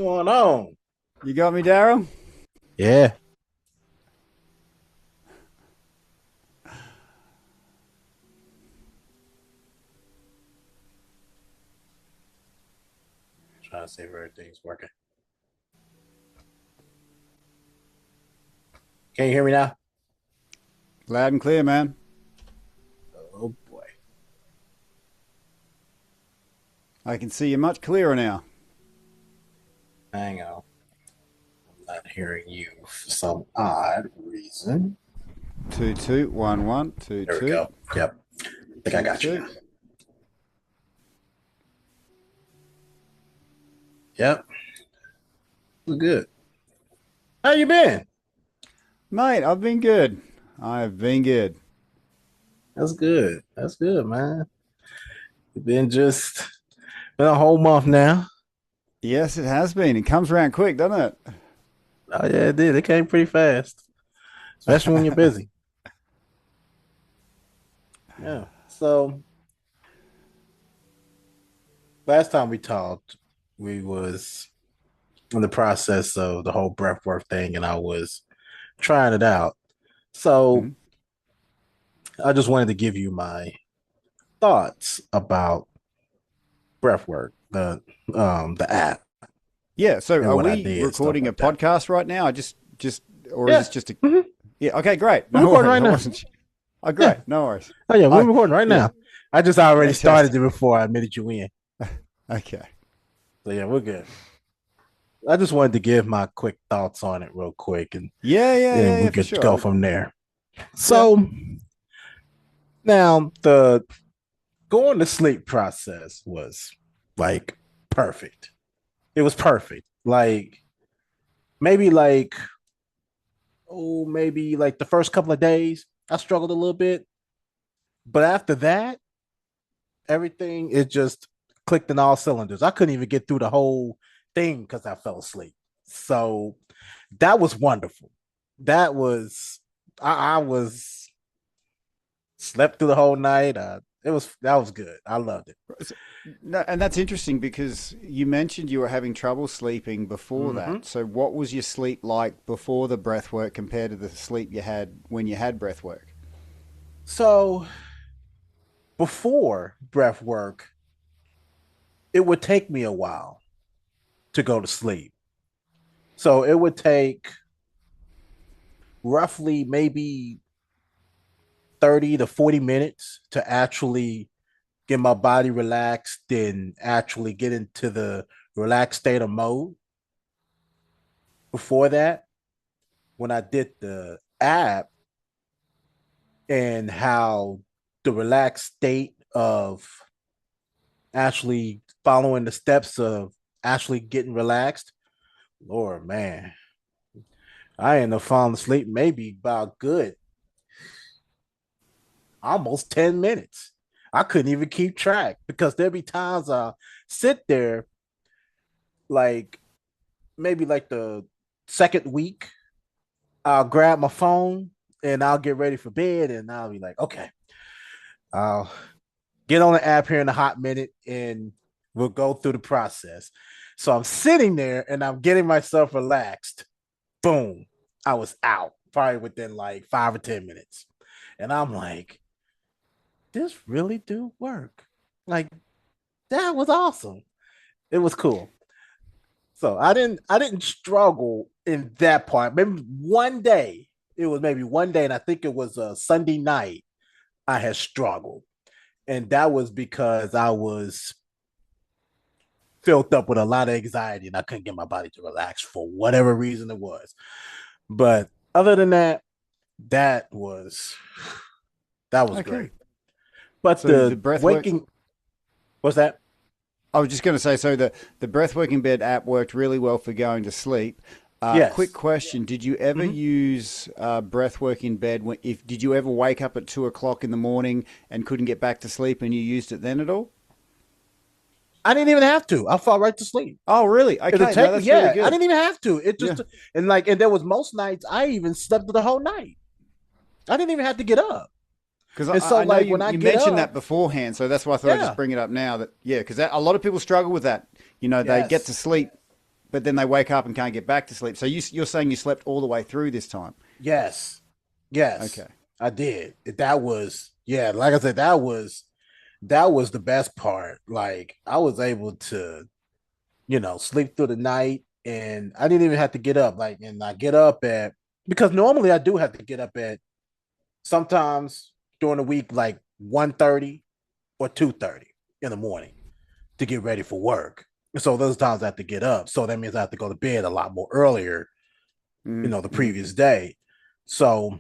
going on? You got me, Darrell? Yeah. Trying to see if everything's working. Can you hear me now? Loud and clear, man. Oh boy. I can see you much clearer now. Hang on. I'm not hearing you for some odd reason. 2211 There we 22 go. Yep. I think I got you 22. now. Yep. We're good. How you been? Mate, I've been good. I've been good. That's good. That's good, man. You've been a whole month now. Yes, it has been. It comes around quick, doesn't Oh yeah, it did. It came pretty fast, especially when you're it? busy. Yeah. So last time we talked, we was in the process of the whole breathwork thing, and I was trying it out. So Mhm. I just wanted to give you my thoughts about breathwork, the app Yeah, so and are what I we did, stuff recording a like that. podcast right now? I just, or is Yeah, this just a, mhm. yeah, okay, great. We're No recording worries. right I now. wasn't, oh, Yeah. great. No worries. Oh yeah, we're I, recording right yeah, now. I just already started fantastic. it before I admitted you in. Okay. So yeah, we're good. I just wanted to give my quick thoughts on it real quick, and Yeah, yeah, yeah, then we yeah, for could go sure. from there. Yeah. So now the going to sleep process was like perfect. It was perfect. Like maybe like maybe like the first couple of days I struggled a little bit, but after that, everything it just clicked in all cylinders. I couldn't even get through the whole thing because I fell asleep. So that was wonderful. That was I was slept through the whole night. That was good. I loved it. So- No, and that's interesting because you mentioned you were having trouble sleeping before Mm-hmm. that. So, what was your sleep like before the breath work compared to the sleep you had when you had breath work? So before breath work, it would take me a while to go to sleep. So it would take roughly maybe 30 to 40 minutes to actually get my body relaxed and actually get into the relaxed state of mode. Before that, when I did the app and how the relaxed state of actually following the steps of actually getting relaxed, Lord, man, I ended up falling asleep maybe about good almost 10 minutes. I couldn't even keep track because there'd be times I sit there like maybe like the second week, I'll grab my phone and I'll get ready for bed and I'll be like, okay, I'll get on the app here in a hot minute and we'll go through the process. So I'm sitting there and I'm getting myself relaxed. Boom, I was out probably within like 5 or 10 minutes. And I'm like, this really do work. Like that was awesome. It was cool. So I didn't struggle in that part. Maybe one day, it was maybe one day, and I think it was a Sunday night, I had struggled. And that was because I was filled up with a lot of anxiety and I couldn't get my body to relax for whatever reason it was. But other than that, that was that was Okay. great. But So, the the breath work, waking was that? I was just going to say, so the breath working bed app worked really well for going to sleep. Quick Yes. question: did you ever Mm-hmm. use breath work in bed? If did you ever wake up at 2 o'clock in the morning and couldn't get back to sleep, and you used it then at all? I didn't even have to. I fall right to sleep. Oh, really? It'll Okay, no, take me. that's really Yeah, I good. didn't even have to. It Yeah, just and there was most nights I even slept the whole night. I didn't even have to get up. because And so I know like you when I you get mentioned that up, beforehand, so that's why I thought I'd just yeah, bring it up now. That yeah, because a lot of people struggle with that. You know, they get to yes, sleep but then they wake up and can't get back to sleep. So you're saying you slept all the way through this time? Yes. Yes. Okay. I did. That was yeah, like I said, that was the best part. Like I was able to, sleep through the night and I didn't even have to get up. Like and I get up at because normally I do have to get up at sometimes during the week like 1:30 or 2:30 in the morning to get ready for work. So those times I have to get up. So that means I have to go to bed a lot more earlier, the Mm-hmm. previous day. So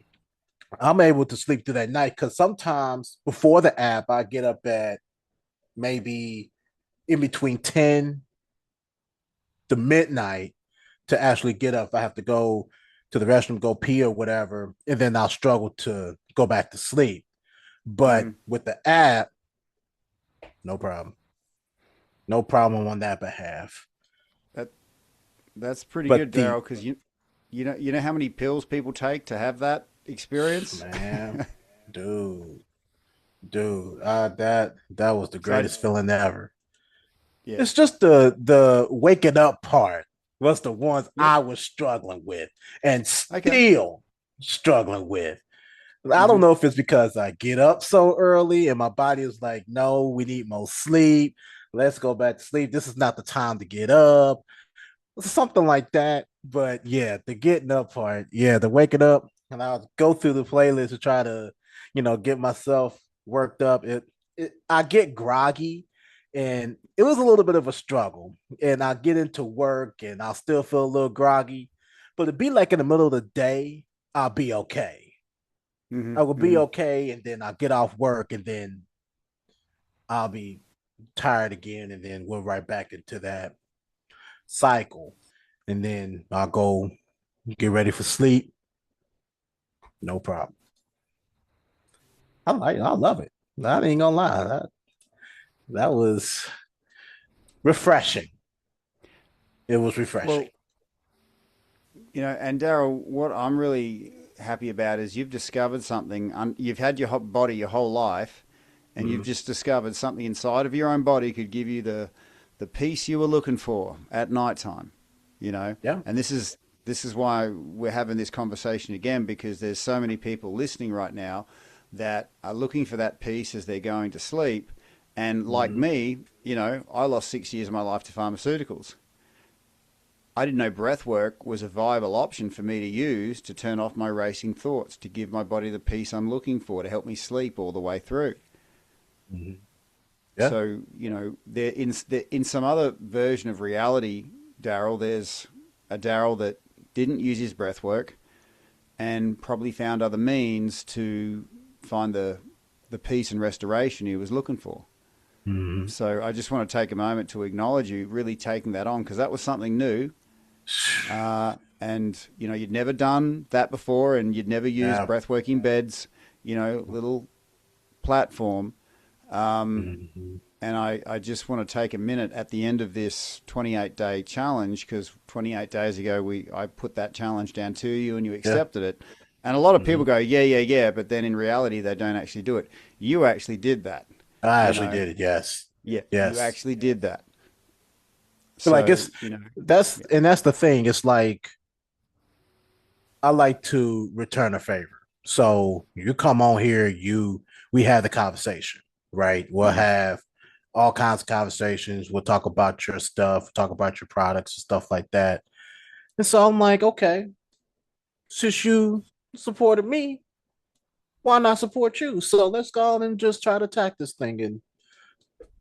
I'm able to sleep through that night because sometimes before the app, I get up at maybe in between 10 to midnight to actually get up. I have to go to the restroom, go pee or whatever, and then I'll struggle to go back to sleep. But Mm-hmm. with the app, no problem. No problem on that behalf. That that's pretty But good, the Daryl, because you know how many pills people take to have that experience. man, dude, that was the So I, greatest feeling ever. yeah, It's just the waking up part was the ones yep, I was struggling with and okay, still struggling with. I don't mm-hmm. know if it's because I get up so early and my body is like, no, we need more sleep. Let's go back to sleep. This is not the time to get up. Something like that. But yeah, the getting up part, yeah, the waking up, and I'll go through the playlist to try to, get myself worked up. I get groggy, and it was a little bit of a struggle. And I get into work, and I'll still feel a little groggy, but to be like in the middle of the day, I'll be okay. Mm-hmm. I will be Mm-hmm. okay, and then I'll get off work, and then I'll be tired again, and then we're right back into that cycle. And then I'll go get ready for sleep. No problem. I love it. I ain't gonna lie. That was refreshing. It was refreshing. Well, and Daryl, what I'm really happy about is you've discovered something. You've had your body your whole life, and you've Mm-hmm. just discovered something inside of your own body could give you the peace you were looking for at nighttime. Yeah. And this is why we're having this conversation again, because there's so many people listening right now that are looking for that peace as they're going to sleep. And like Mm-hmm. me, I lost 6 years of my life to pharmaceuticals. I didn't know breath work was a viable option for me to use to turn off my racing thoughts, to give my body the peace I'm looking for, to help me sleep all the way through. Mm-hmm. Yeah. So, in some other version of reality, Darrell, there's a Darrell that didn't use his breath work and probably found other means to find the peace and restoration he was looking for. Mm-hmm. So I just want to take a moment to acknowledge you really taking that on, because that was something new. And you'd never done that before, and you'd never used Yeah. breathworking beds, little platform. Mm-hmm. And I just want to take a minute at the end of this 28-day challenge, because 28 days ago I put that challenge down to you and you Yeah. accepted it. And a lot of Mm-hmm. people go, yeah, yeah, yeah, but then in reality they don't actually do it. You actually did that, I you actually know. did it. Yes. Yeah, you Yes. actually did that. Like So, it's that's yeah. and that's the thing. It's like I like to return a favor. So you come on here, we have the conversation, right? We'll Hmm. have all kinds of conversations. We'll talk about your stuff, talk about your products and stuff like that. And so I'm like, okay, since you supported me, why not support you? So let's go on and just try to attack this thing. And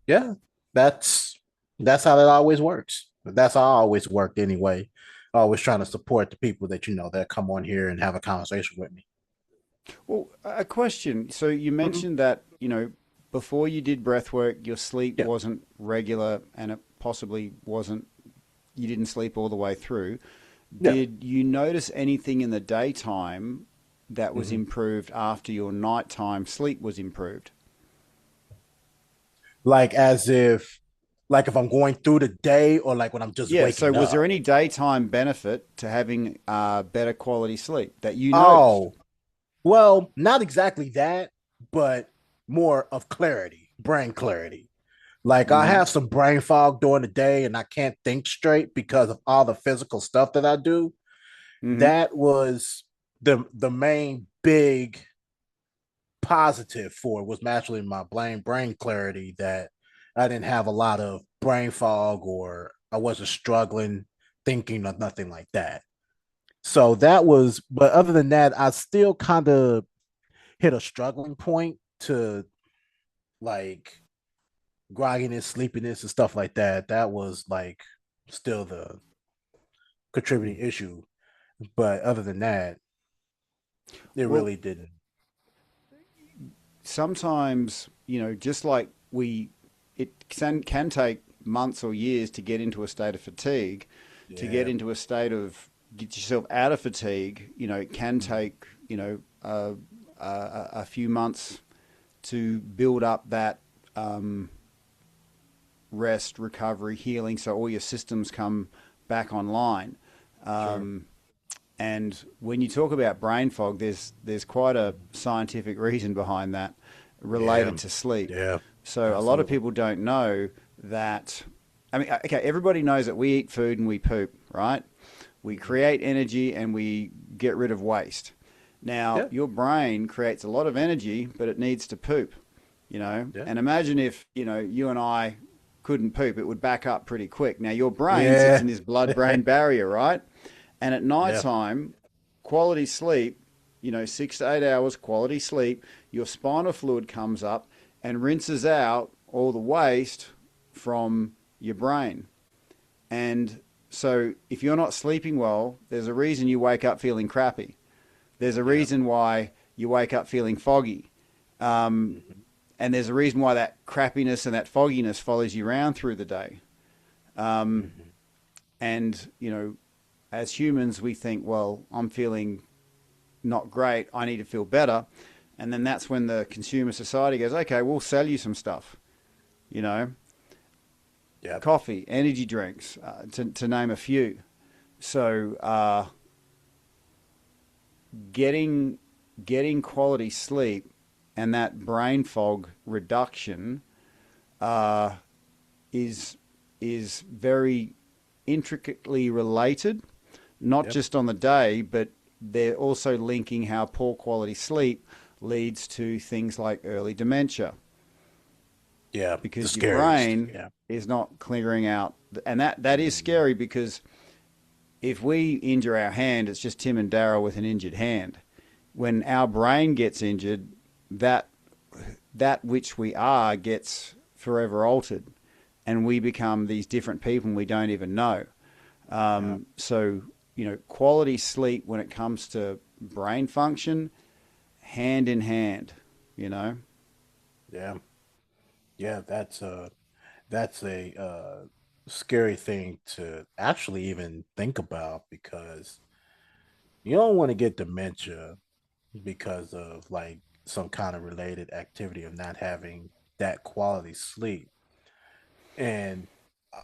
yeah, that's that's how it always works. That's how I always worked anyway. Always trying to support the people that come on here and have a conversation with me. Well, a question. So you Mhm. mentioned that, before you did breath work, your sleep Yeah. wasn't regular, and it possibly wasn't, you didn't sleep all the way through. Yeah. Did you notice anything in the daytime that was Mhm. improved after your nighttime sleep was improved? Like as if like if I'm going through the day or like when I'm just Yeah, so waking was there up. any daytime benefit to having better quality sleep that you noticed? Oh, well, not exactly that, but more of clarity, brain clarity. Like I Mm-hmm. have some brain fog during the day and I can't think straight because of all the physical stuff that I do. Mm-hmm. That was the main big positive for it was naturally my brain clarity that I didn't have a lot of brain fog or I wasn't struggling thinking or nothing like that. So that was, but other than that, I still kind of hit a struggling point to like grogginess, sleepiness, and stuff like that. That was like still the contributing issue. But other than that, it Well, really didn't. sometimes, just like it can take months or years to get into a state of fatigue, to get Yeah. into a state of get yourself out of fatigue. It can Mm-hmm. take, a few months to build up that um, rest, recovery, healing, so all your systems come back online. Sure. Um, and when you talk about brain fog, there's quite a scientific reason behind that Yeah. related to sleep. Yeah. So a lot of Absolutely. people don't know that. I mean, okay, everybody knows that we eat food and we poop, right? We Mm-hmm. create energy and we get rid of waste. Now, Yeah. your brain creates a lot of energy, but it needs to poop, Yeah. And imagine if, you and I couldn't poop, it would back up pretty quick. Now, your brain sits Yeah. in this blood brain barrier, right? And at Yeah. nighttime, quality sleep, 6 to 8 hours quality sleep, your spinal fluid comes up and rinses out all the waste from your brain. And so if you're not sleeping well, there's a reason you wake up feeling crappy. There's a Yeah. reason why you wake up feeling foggy. Um, Mm-hmm. and there's a reason why that crappiness and that fogginess follows you around through the day. Um, Mm-hmm. and, as humans, we think, well, I'm feeling not great. I need to feel better. And then that's when the consumer society goes, okay, we'll sell you some stuff, you know, Yeah. coffee, energy drinks, to name a few. So getting getting quality sleep and that brain fog reduction uh, is is very intricately related, not Yep. just on the day, but they're also linking how poor quality sleep leads to things like early dementia Yeah. The because your scariest. brain Yeah. is not clearing out. And that is Mm-hmm. scary because if we injure our hand, it's just Tim and Darrell with an injured hand. When our brain gets injured, that that which we are gets forever altered, and we become these different people and we don't even know. Yeah. So quality sleep when it comes to brain function, hand in hand. You know. Yeah. Yeah. That's a scary thing to actually even think about because you don't want to get dementia because of like some kind of related activity of not having that quality sleep. And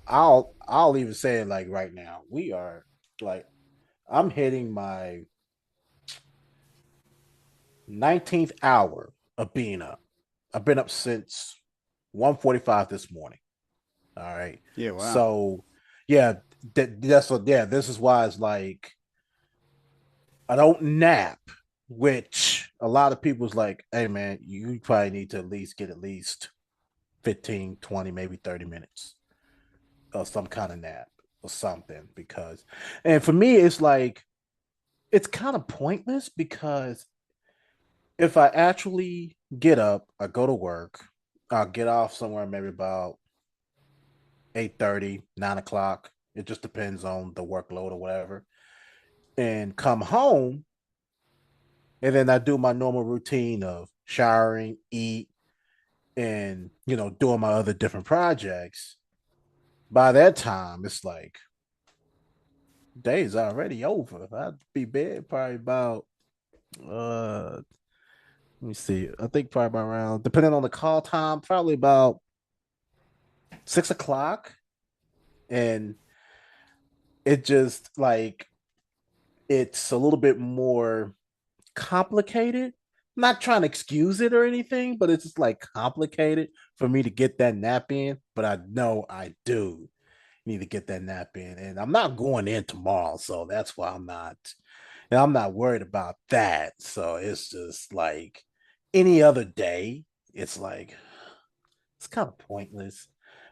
I'll even say it like right now, we are like I'm hitting my 19th hour of being up. I've been up since 1:45 this morning. All right. Yeah. Wow. So yeah, that's what yeah, this is why it's like I don't nap, which a lot of people's like, hey man, you probably need to at least get at least 15, 20, maybe 30 minutes of some kind of nap or something. Because and for me, it's like it's kind of pointless because if I actually get up, I go to work, I'll get off somewhere maybe about 8:30, 9 o'clock. It just depends on the workload or whatever. And come home and then I do my normal routine of showering, eat, and doing my other different projects. By that time, it's like day's already over. I'd be bed probably about let me see. I think probably about around depending on the call time, probably about 6 o'clock. And it just like it's a little bit more complicated not trying to excuse it or anything, but it's just like complicated for me to get that nap in. But I know I do need to get that nap in, and I'm not going in tomorrow, so that's why I'm not. And I'm not worried about that. So it's just like any other day, it's like it's kind of pointless.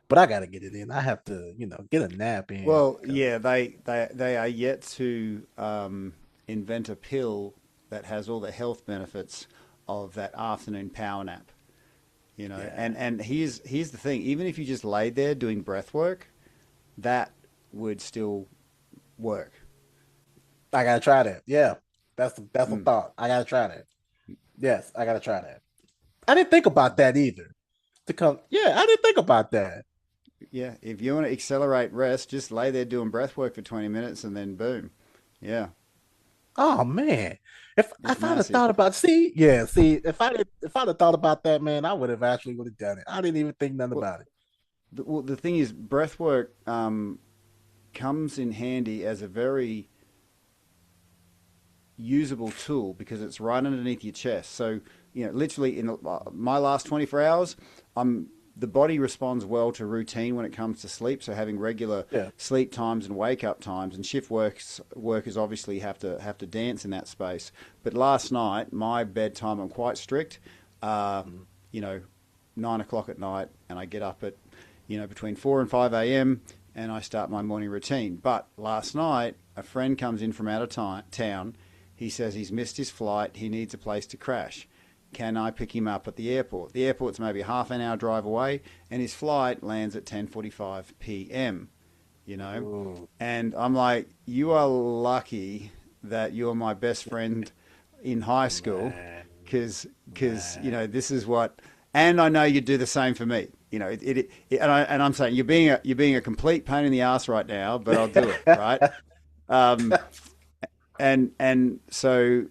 But I gotta get it in. I have to, get a nap in Well, because yeah, they are yet to invent a pill that has all the health benefits of that afternoon power nap. You know, yeah, and here's the thing: even if you just laid there doing breath work, that would still work. I gotta try that. Yeah, that's a Mm. thought. I gotta try that. Yes, I gotta try that. I didn't think about that either. To come, yeah, I didn't think about that. Yeah, if you want to accelerate rest, just lay there doing breath work for 20 minutes and then boom. Yeah, Oh man, it's if I'd have massive. thought about, see, yeah, see, if I'd have thought about that, man, I would have done it. I didn't even think nothing Well, about it. the thing is, breath work comes in handy as a very usable tool because it's right underneath your chest. So, literally in my last 24 hours, I'm the body responds well to routine when it comes to sleep. So having regular Yeah. sleep times and wake up times, and workers obviously have to dance in that space. But last night, my bedtime, I'm quite strict. Uh, Mhm. you know, 9 o'clock at night, and I get up at between 4 and 5 a.m. and I start my morning routine. But last night, a friend comes in from out of town. He says he's missed his flight. He needs a place to crash. Can I pick him up at the airport? The airport's maybe a half an hour drive away, and his flight lands at 10:45 p.m. You know, Ooh, and I'm like, you are lucky that you're my best friend in high school, man, because man. this is what, and I know you'd do the same for me. And I'm saying you're being a complete pain in the ass right now, but I'll do it right. Um, and so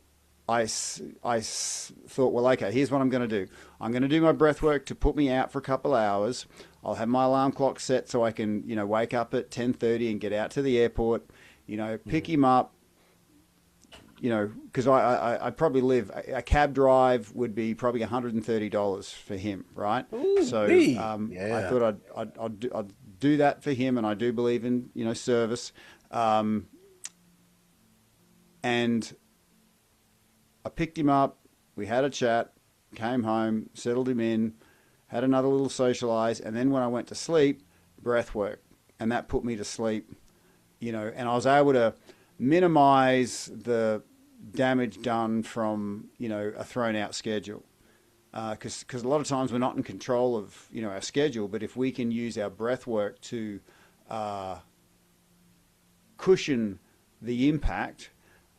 thought, well, okay, here's what I'm going to do. I'm going to do my breath work to put me out for a couple hours. I'll have my alarm clock set so I can, wake up at 10:30 and get out to the airport, pick Mhm. him up, because I'd probably live, a cab drive would be probably $130 for him, right? Ooh, So wee. I Yeah. thought I'd do that for him, and I do believe in, service. Um, and I picked him up. We had a chat, came home, settled him in, had another little socialize, and then when I went to sleep, breath work, and that put me to sleep. And I was able to minimize the damage done from a thrown out schedule. Because a lot of times we're not in control of our schedule, but if we can use our breath work to uh, cushion the impact,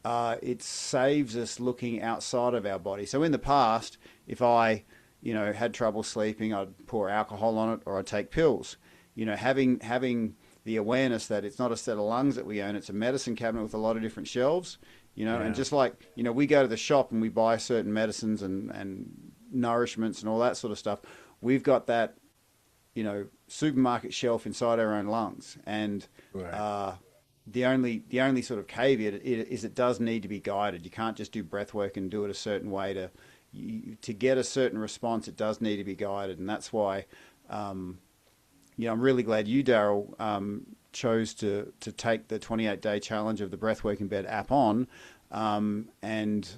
it saves us looking outside of our body. So in the past, if I, had trouble sleeping, I'd pour alcohol on it or I'd take pills. Having the awareness that it's not a set of lungs that we own, it's a medicine cabinet with a lot of different shelves. And Yeah. just like, we go to the shop and we buy certain medicines and nourishments and all that sort of stuff, we've got that, supermarket shelf inside our own lungs. And Right. uh, the only sort of caveat is it does need to be guided. You can't just do breath work and do it a certain way to get a certain response. It does need to be guided, and that's why I'm really glad you, Darrell, chose to take the 28-day challenge of the Breathwork in Bed app on, and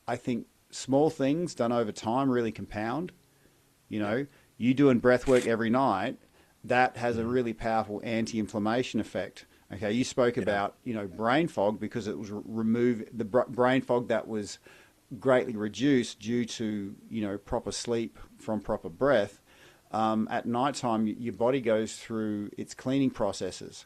I think small things done over time really compound. You Yep. know, you doing breath work every night, that has a Mhm. really powerful anti-inflammation effect. Okay, you spoke Yeah. about brain fog because it was remove the brain fog that was greatly reduced due to proper sleep from proper breath. At nighttime, your body goes through its cleaning processes.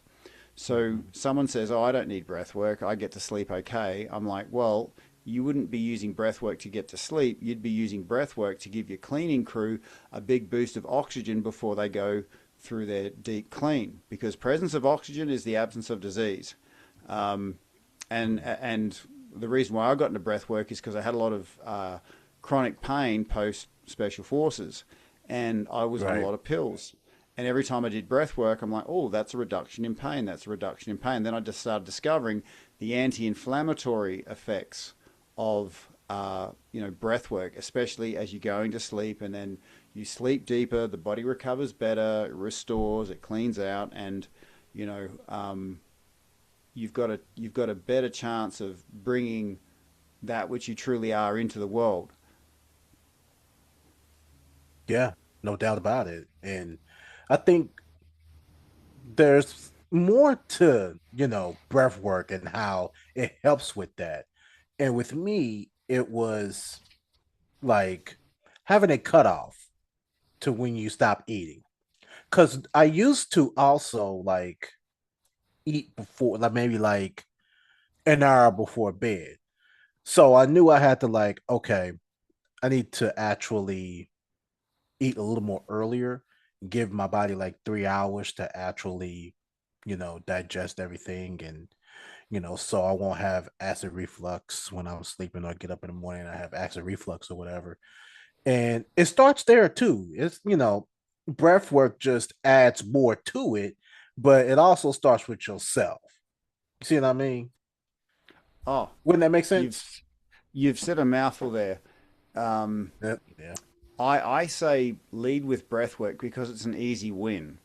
So Mhm. someone says, "Oh, I don't need breath work. I get to sleep okay." I'm like, "Well, you wouldn't be using breath work to get to sleep. You'd be using breath work to give your cleaning crew a big boost of oxygen before they go through their deep clean, because presence of oxygen is the absence of disease." Um, and Mhm. and the reason why I got into breath work is because I had a lot of chronic pain post special forces, and I was on a Right. lot of pills. And every time I did breath work, I'm like, oh, that's a reduction in pain. That's a reduction in pain. Then I just started discovering the anti-inflammatory effects of breath work, especially as you're going to sleep, and then you sleep deeper, the body recovers better, it restores, it cleans out, and you know you've got a better chance of bringing that which you truly are into the world. Yeah, no doubt about it. And I think there's more to, breath work and how it helps with that. And with me, it was like having a cutoff to when you stop eating. Because I used to also like eat before, like maybe like an hour before bed. So I knew I had to like, okay, I need to actually eat a little more earlier, give my body like 3 hours to actually, digest everything and so I won't have acid reflux when I'm sleeping or get up in the morning and I have acid reflux or whatever. And it starts there too. It's, breath work just adds more to it, but it also starts with yourself. You see what I mean? Oh, Wouldn't that make you've sense? you've said a mouthful there. Um, Yep. Yeah. I say lead with breath work because it's an easy win.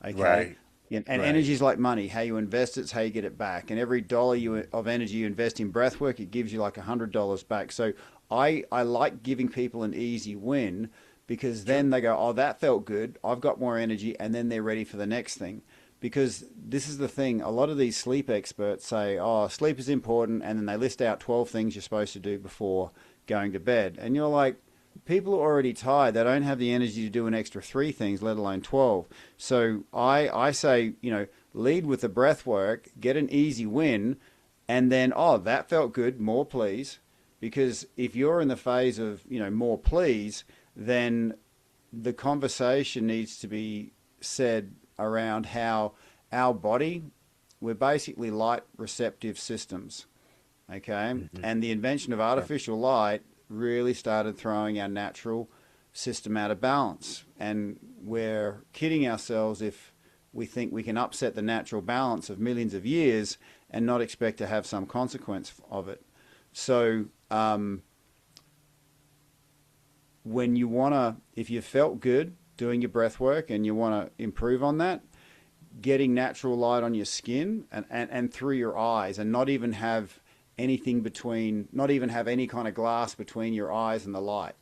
Okay. Right. And Right. energy is like money. How you invest it's how you get it back. And every dollar of energy you invest in breath work, it gives you like $100 back. So I like giving people an easy win because True. then they go, oh, that felt good. I've got more energy. And then they're ready for the next thing. Because this is the thing. A lot of these sleep experts say, oh, sleep is important. And then they list out 12 things you're supposed to do before going to bed. And you're like, people are already tired. They don't have the energy to do an extra three things, let alone 12. So I say, lead with the breath work, get an easy win, and then, oh, that felt good, more please. Because if you're in the phase of, more please, then the conversation needs to be said around how our body, we're basically light receptive systems. Okay. Mm-hmm. And the invention of Sure. artificial light really started throwing our natural system out of balance. And we're kidding ourselves if we think we can upset the natural balance of millions of years and not expect to have some consequence of it. So, when you want to, if you felt good doing your breath work and you want to improve on that, getting natural light on your skin and through your eyes and not even have anything between, not even have any kind of glass between your eyes and the light.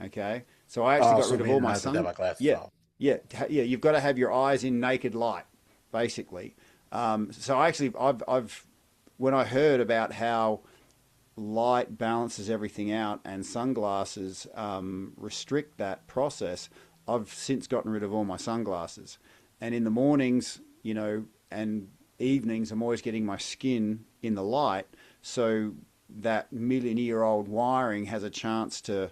Okay. So I actually Oh, got so rid of all meaning I my have to have sun. my glasses Yeah. off. Yeah. Yeah. You've got to have your eyes in naked light, basically. So actually, when I heard about how light balances everything out and sunglasses restrict that process, I've since gotten rid of all my sunglasses. And in the mornings, and evenings, I'm always getting my skin in the light. So that million-year-old wiring has a chance to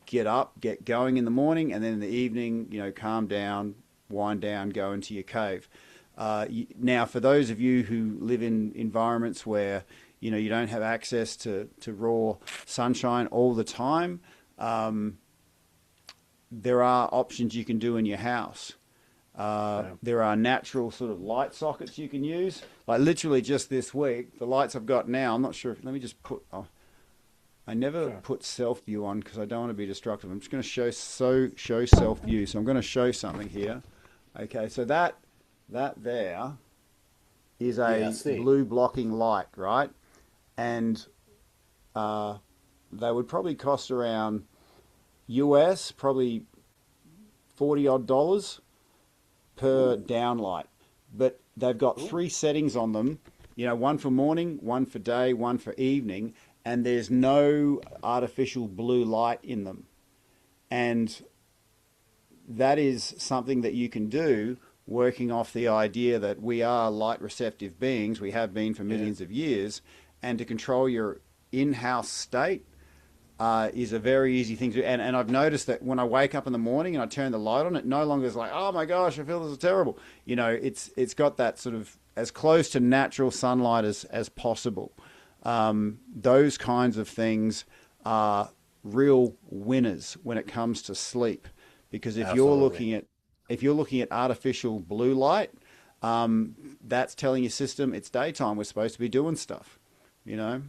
get up, get going in the morning, and then in the evening, calm down, wind down, go into your cave. Now, for those of you who live in environments where you don't have access to raw sunshine all the time, there are options you can do in your house. Yeah. There are natural sort of light sockets you can use. Like literally just this week, the lights I've got now, I'm not sure if, let me just put, oh, I never Sure. put self view on because I don't want to be destructive. I'm just going to show self view. So I'm going to show something here. Okay, so that there is Yeah, I a see. blue blocking light, right? And uh, they would probably cost around US, probably 40 odd dollars per Ooh. downlight. But they've got Ooh. three settings on them, one for morning, one for day, one for evening, and there's no artificial blue light in them. And that is something that you can do working off the idea that we are light receptive beings, we have been for Yeah. millions of years, and to control your in house state is a very easy thing to do. And I've noticed that when I wake up in the morning and I turn the light on, it no longer is like, oh my gosh, I feel this is terrible. It's got that sort of as close to natural sunlight as possible. Those kinds of things are real winners when it comes to sleep, because Absolutely. if you're looking at artificial blue light, that's telling your system it's daytime. We're supposed to be doing stuff. you know.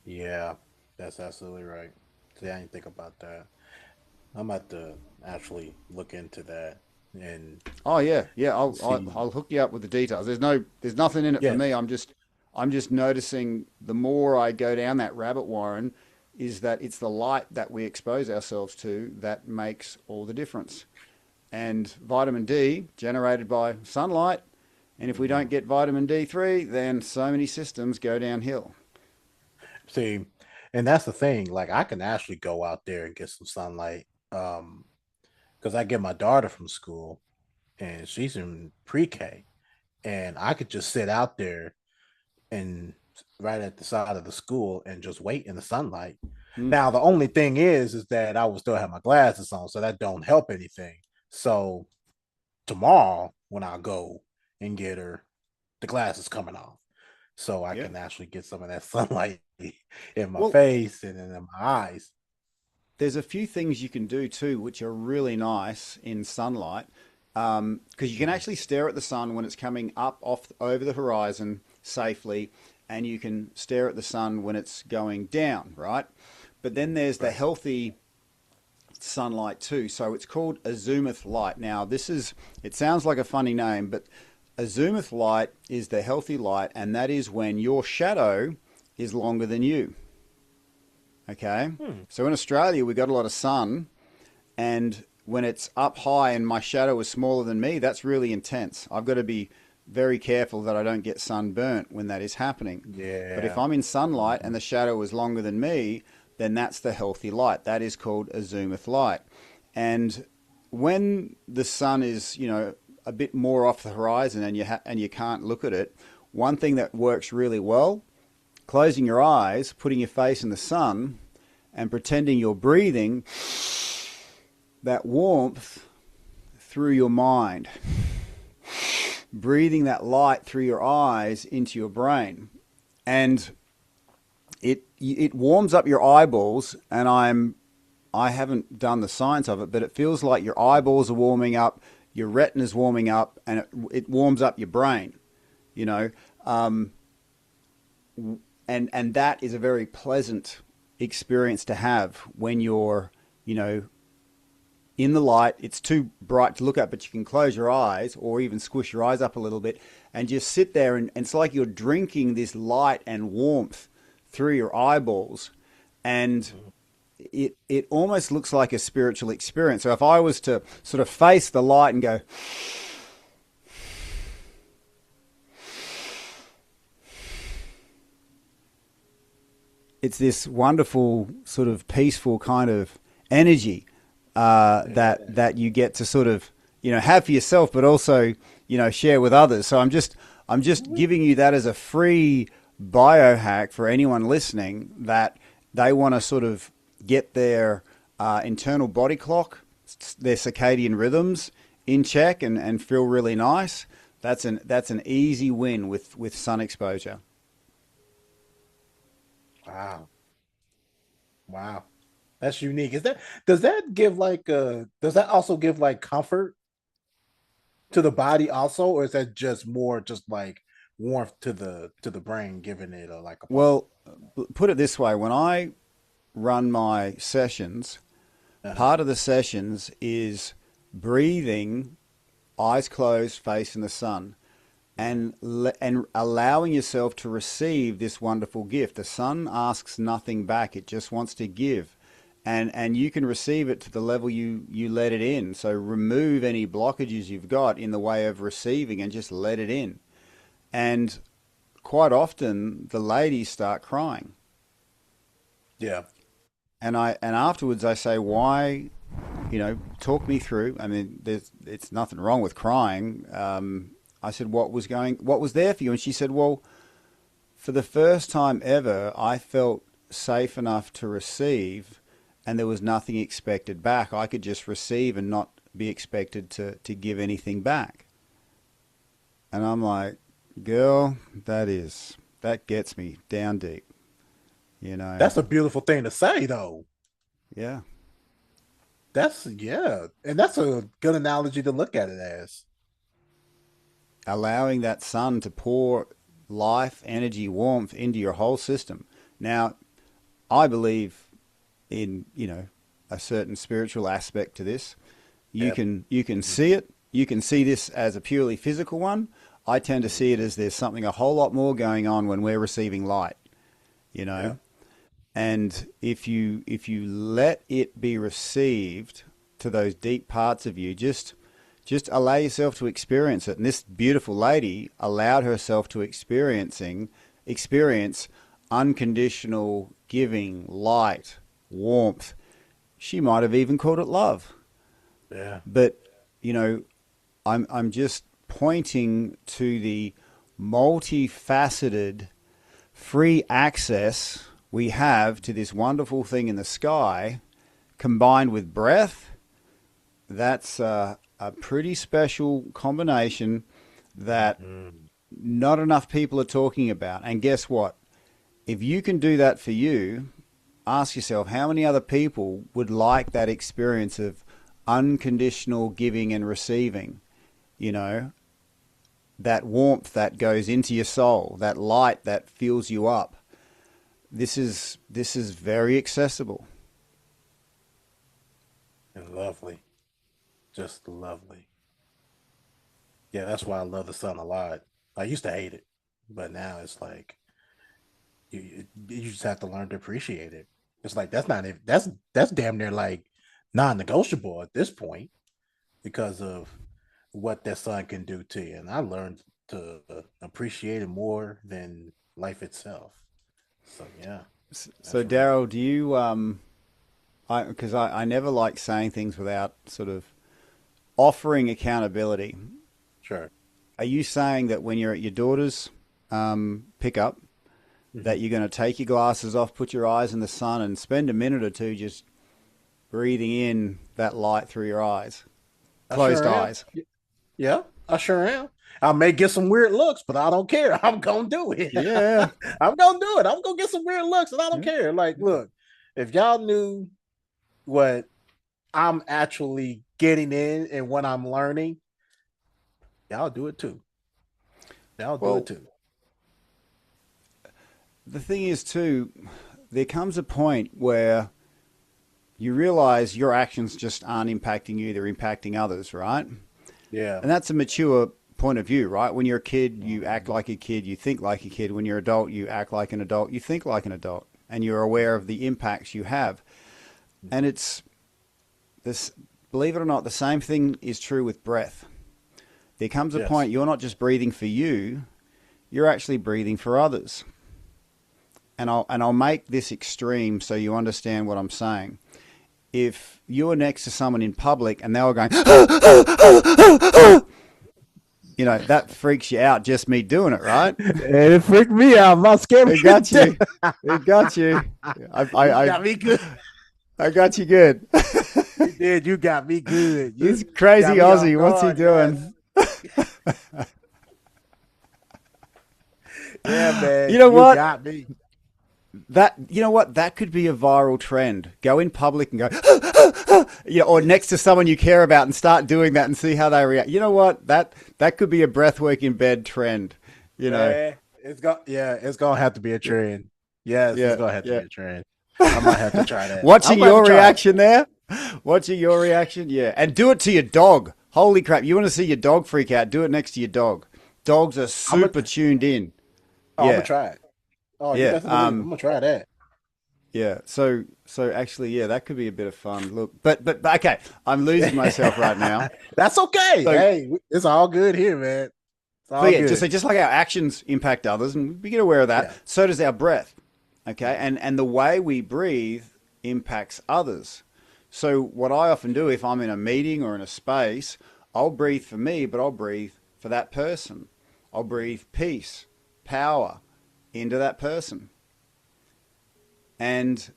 Yeah, that's absolutely right. See, I didn't think about that. I'm about to actually look into that and Oh yeah, yeah. see. I'll hook you up with the details. There's nothing in it for me. Yes. I'm just noticing the more I go down that rabbit warren, is that it's the light that we expose ourselves to that makes all the difference. And vitamin D generated by sunlight. And if we Hmm. don't get vitamin D3, then so many systems go downhill. See, and that's the thing. Like, I can actually go out there and get some sunlight. Because I get my daughter from school, and she's in pre-K, and I could just sit out there and right at the side of the school and just wait in the sunlight. Mm, Now, the only thing is that I will still have my glasses on, so that don't help anything. So tomorrow, when I go and get her, the glasses coming off, so I yeah. can actually get some of that sunlight in my Well, face and in my eyes. there's a few things you can do too, which are really nice in sunlight, because you can Mhm. actually stare at the sun when it's coming up off over the horizon safely, and you can stare at the sun when it's going down, right? But then there's the Right. healthy sunlight too. So it's called azimuth light. Now, it sounds like a funny name, but azimuth light is the healthy light, and that is when your shadow is longer than you. Okay? Hmm. So in Australia, we got a lot of sun, and when it's up high and my shadow is smaller than me, that's really intense. I've got to be very careful that I don't get sunburnt when that is happening. But if Yeah. I'm in sunlight and Mhm. the shadow is longer than me, then that's the healthy light. That is called azimuth light. And when the sun is, a bit more off the horizon and and you can't look at it, one thing that works really well, closing your eyes, putting your face in the sun, and pretending you're breathing that warmth through your mind, breathing that light through your eyes into your brain. And it warms up your eyeballs, and I haven't done the science of it, but it feels like your eyeballs are warming up, your retina's warming up, and it warms up your brain, you know. Um, and that is a very pleasant experience to have when you're, you know, in the light. It's too bright to look at, but you can close your eyes or even squish your eyes up a little bit and just sit there. And it's like you're drinking this light and warmth through your eyeballs. And Mhm. it almost looks like a spiritual experience. So if I was to sort of face the light and go, it's this wonderful sort of peaceful kind of energy that you get to sort of have for yourself, but also share with others. So I'm just giving you that as a free biohack for anyone listening that they want to sort of get their internal body clock, their circadian rhythms in check, and feel really nice. That's an easy win with sun exposure. Wow. Wow. That's unique. Is that does that give like does that also give like comfort to the body also, or is that just more just like warmth to the brain, giving it like a pump? Well, put it this way: when I run my sessions, Uh-huh. part of the sessions is breathing, eyes closed, face in the sun, and allowing yourself to receive this wonderful gift. The sun asks nothing back; it just wants to give, and you can receive it to the level you let it in. So remove any blockages you've got in the way of receiving, and just let it in. And quite often, the ladies start crying, Yeah. and afterwards I say, why? Talk me through. I mean, it's nothing wrong with crying. I said, what was there for you? And she said, well, for the first time ever, I felt safe enough to receive, and there was nothing expected back. I could just receive and not be expected to give anything back. And I'm like, girl, that gets me down deep, you know? That's a beautiful thing to say though. Yeah. That's yeah. And that's a good analogy to look at it as. Allowing that sun to pour. life, energy, warmth into your whole system. Now, I believe in, a certain spiritual aspect to this. Yep. You can see it. You can see this as a purely physical one. I tend to see it as there's something a whole lot more going on when we're receiving light, you know. Yep. And if you let it be received to those deep parts of you, just allow yourself to experience it. And this beautiful lady allowed herself to experience unconditional giving, light, warmth. She might have even called it love. Yeah. But, you know, I'm just pointing to the multifaceted free access we have to this wonderful thing in the sky combined with breath. That's a pretty special combination that Mm. not enough people are talking about. And guess what? If you can do that for you, ask yourself how many other people would like that experience of unconditional giving and receiving, you know, that warmth that goes into your soul, that light that fills you up. This is very accessible. And lovely. Just lovely. Yeah, that's why I love the sun a lot. I used to hate it, but now it's like you just have to learn to appreciate it. It's like that's not that's damn near like non-negotiable at this point because of what that sun can do to you. And I learned to appreciate it more than life itself. So yeah, So, that's real. Darrell, do you because I never like saying things without sort of offering accountability. Sure. Are you saying that when you're at your daughter's pickup, Hmm. that you're going to take your glasses off, put your eyes in the sun, and spend a minute or two just breathing in that light through your eyes, I closed sure am. eyes? Yeah, I sure am. I may get some weird looks, but I don't care. I'm gonna do it. Yeah, I'm gonna do it. I'm gonna get some weird looks, and I don't yeah. care. Like, look, if y'all knew what I'm actually getting in and what I'm learning, y'all do it too. Y'all do it Well, too. the thing is too, there comes a point where you realize your actions just aren't impacting you; they're impacting others, right? Yeah. And that's a mature point of view, right? When you're a kid, you act Mhm. like a kid, you think like a kid. When you're an adult, you act like an adult, you think like an adult, and you're aware of the impacts you have. And it's this, believe it or not, the same thing is true with breath. There comes a Yes. point you're not just breathing for you, you're actually breathing for others. And I'll make this extreme so you understand what I'm saying. If you were next to someone in public and they were going, that freaks you out, just me doing it, right? It freaked me out. I'm scared It me to got you. death. It got you. I, You I, I, got me good. I got you good. You did. You got me good. You This crazy got me off Aussie, what's he guard. Yes. doing? Yeah, man. You know You what? got me. That could be a viral trend. Go in public and go, or next to someone you care about and start doing that and see how they react. You know what? That could be a breathwork in bed trend. You know, Man, it's gonna have to be a trend. Yes, it's yeah, gonna have to yeah. be a trend. I might have to try that. I'm Watching gonna have to your try it. reaction there, watching your reaction, yeah, and do it to your dog. Holy crap! You want to see your dog freak out? Do it next to your dog. Dogs are I'm gonna super tuned in. I'm gonna Yeah, try it. Oh, you yeah. best believe I'm gonna try that. Yeah, so actually, yeah, that could be a bit of fun. Look, but okay, I'm losing myself right now. That's okay. So Hey, it's all good here, man. It's so all yeah, just good. so just like our actions impact others, and we get aware of that. Yeah. So does our breath. Okay, Mhm. and the way we breathe impacts others. So what I often do if I'm in a meeting or in a space, I'll breathe for me, but I'll breathe for that person. I'll breathe peace, power into that person, and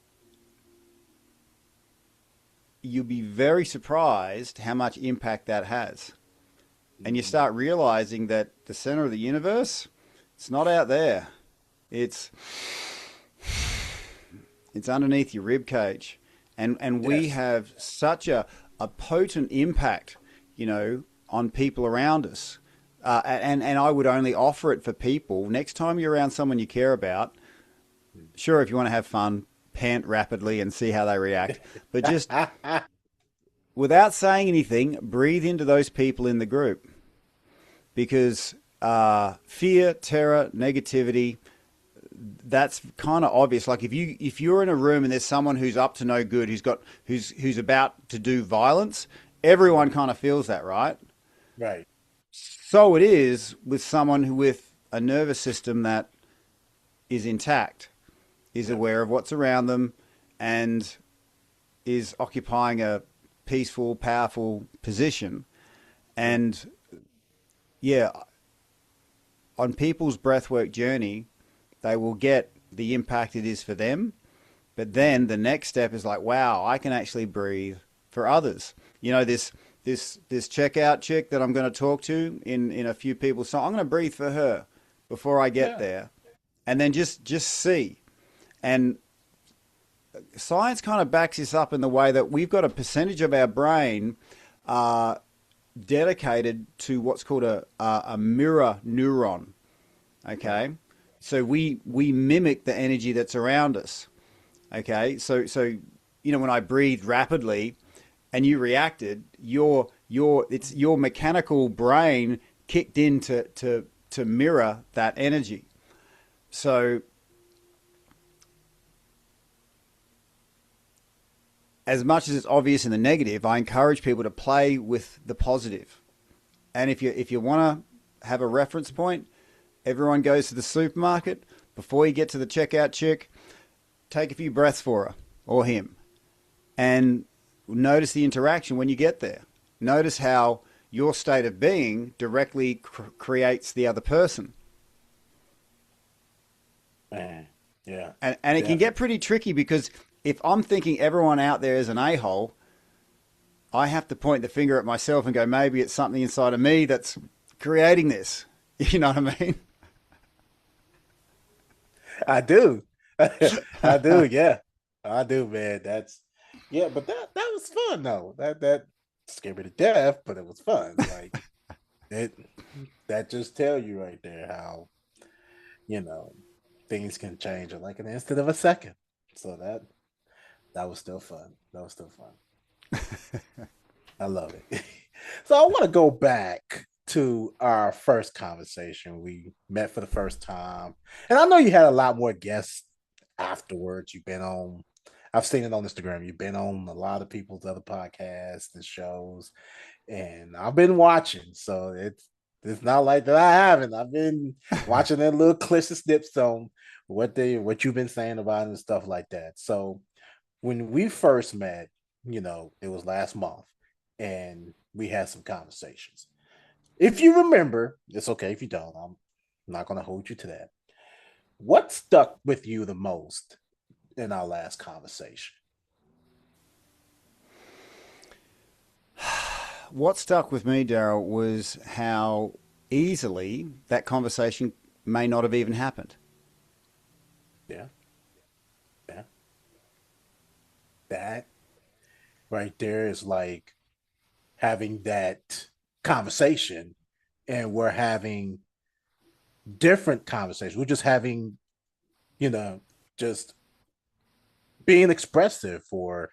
you'll be very surprised how much impact that has. And you Mhm. start realizing that the center of the universe, it's not out there. It's it's underneath your rib cage. And we Yes. have such a potent impact, on people around us. and I would only offer it for people next time you're around someone you care about. Sure, if you want to have fun, pant rapidly and see how they react, but just without saying anything, breathe into those people in the group because fear, terror, negativity. That's kind of obvious. Like if you're in a room and there's someone who's up to no good, who's about to do violence, everyone kind of feels that, right? Right. So it is with someone with a nervous system that is intact, is Yeah. aware of what's around them, and is occupying a peaceful, powerful position. Yeah. And yeah, on people's breathwork journey, they will get the impact it is for them. But then the next step is like, wow, I can actually breathe for others. You know, this checkout chick that I'm going to talk to in a few people. So I'm going to breathe for her before I get Yeah. there, and then just see. And science kind of backs this up in the way that we've got a percentage of our brain uh, dedicated to what's called a mirror neuron. Right. Okay, so we mimic the energy that's around us. Okay, so when I breathed rapidly and you reacted, your mechanical brain kicked in to mirror that energy. So as much as it's obvious in the negative, I encourage people to play with the positive. And if you want to have a reference point, everyone goes to the supermarket. Before you get to the checkout chick, take a few breaths for her or him, and notice the interaction when you get there. Notice how your state of being directly creates the other person. Man. Yeah. And it can get Definitely. pretty tricky because if I'm thinking everyone out there is an a-hole, I have to point the finger at myself and go, maybe it's something inside of me that's creating this. You know what I mean? I do. I do. Yeah. I do, man. That's yeah, but that was fun though. That scared me to death, but it was fun. Like it that just tell you right there how, you know, things can change in like an instant of a second. So that was still fun. That was still fun. I love it. So I want to go back to our first conversation. We met for the first time. And I know you had a lot more guests afterwards. You've been on, I've seen it on Instagram. You've been on a lot of people's other podcasts and shows. And I've been watching. So it's not like that I haven't. I've been watching their little clips and snips on what you've been saying about it and stuff like that. So when we first met, it was last month, and we had some conversations. If you remember, it's okay if you don't. I'm not going to hold you to that. What stuck with you the most in our last conversation? What stuck with me, Darrell, was how easily that conversation may not have even happened. Yeah, yeah, that right there is like having that conversation, and we're having different conversations. We're just having, you know, just being expressive, or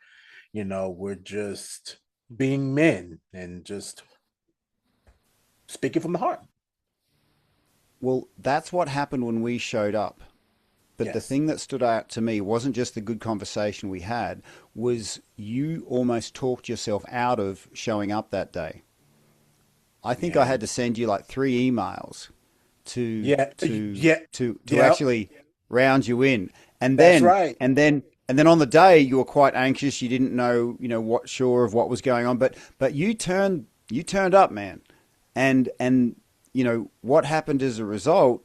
we're just being men and just speaking from the heart. Well, that's what happened when we showed up. But the Yes. thing that stood out to me wasn't just the good conversation we had, was you almost talked yourself out of showing up that day. I think I Yeah. had to send you like 3 emails to Yeah. to Yeah. to Yep. actually round you in. And That's then right. and then and then on the day you were quite anxious, you didn't know, what sure of what was going on, but you turned up, man. And what happened as a result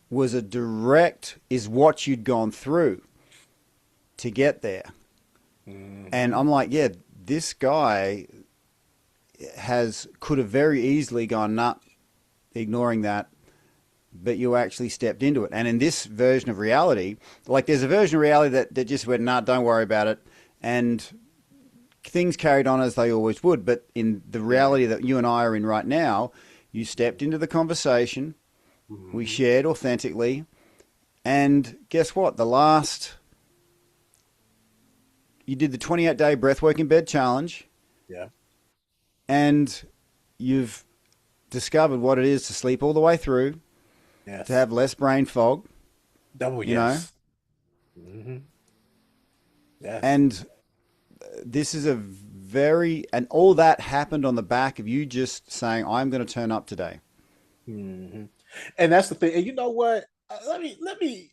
was a direct is what you'd gone through to get there. And Mm-hmm. I'm like, yeah, this guy has could have very easily gone, nah, ignoring that, but you actually stepped into it. And in this version of reality, like there's a version of reality that just went, nah, don't worry about it. And things carried on as they always would. But in the Right. reality that you and I are in right now, You stepped into the conversation. We Mm-hmm. shared authentically. And guess what? You did the 28-day breathwork in bed challenge, Yeah. and you've discovered what it is to sleep all the way through, to Yes. have less brain fog, Double you know. yes. Mm-hmm. Yes. And this is and all that happened on the back of you just saying, I'm going to turn up today. Mm-hmm. And that's the thing. And you know what? Let me.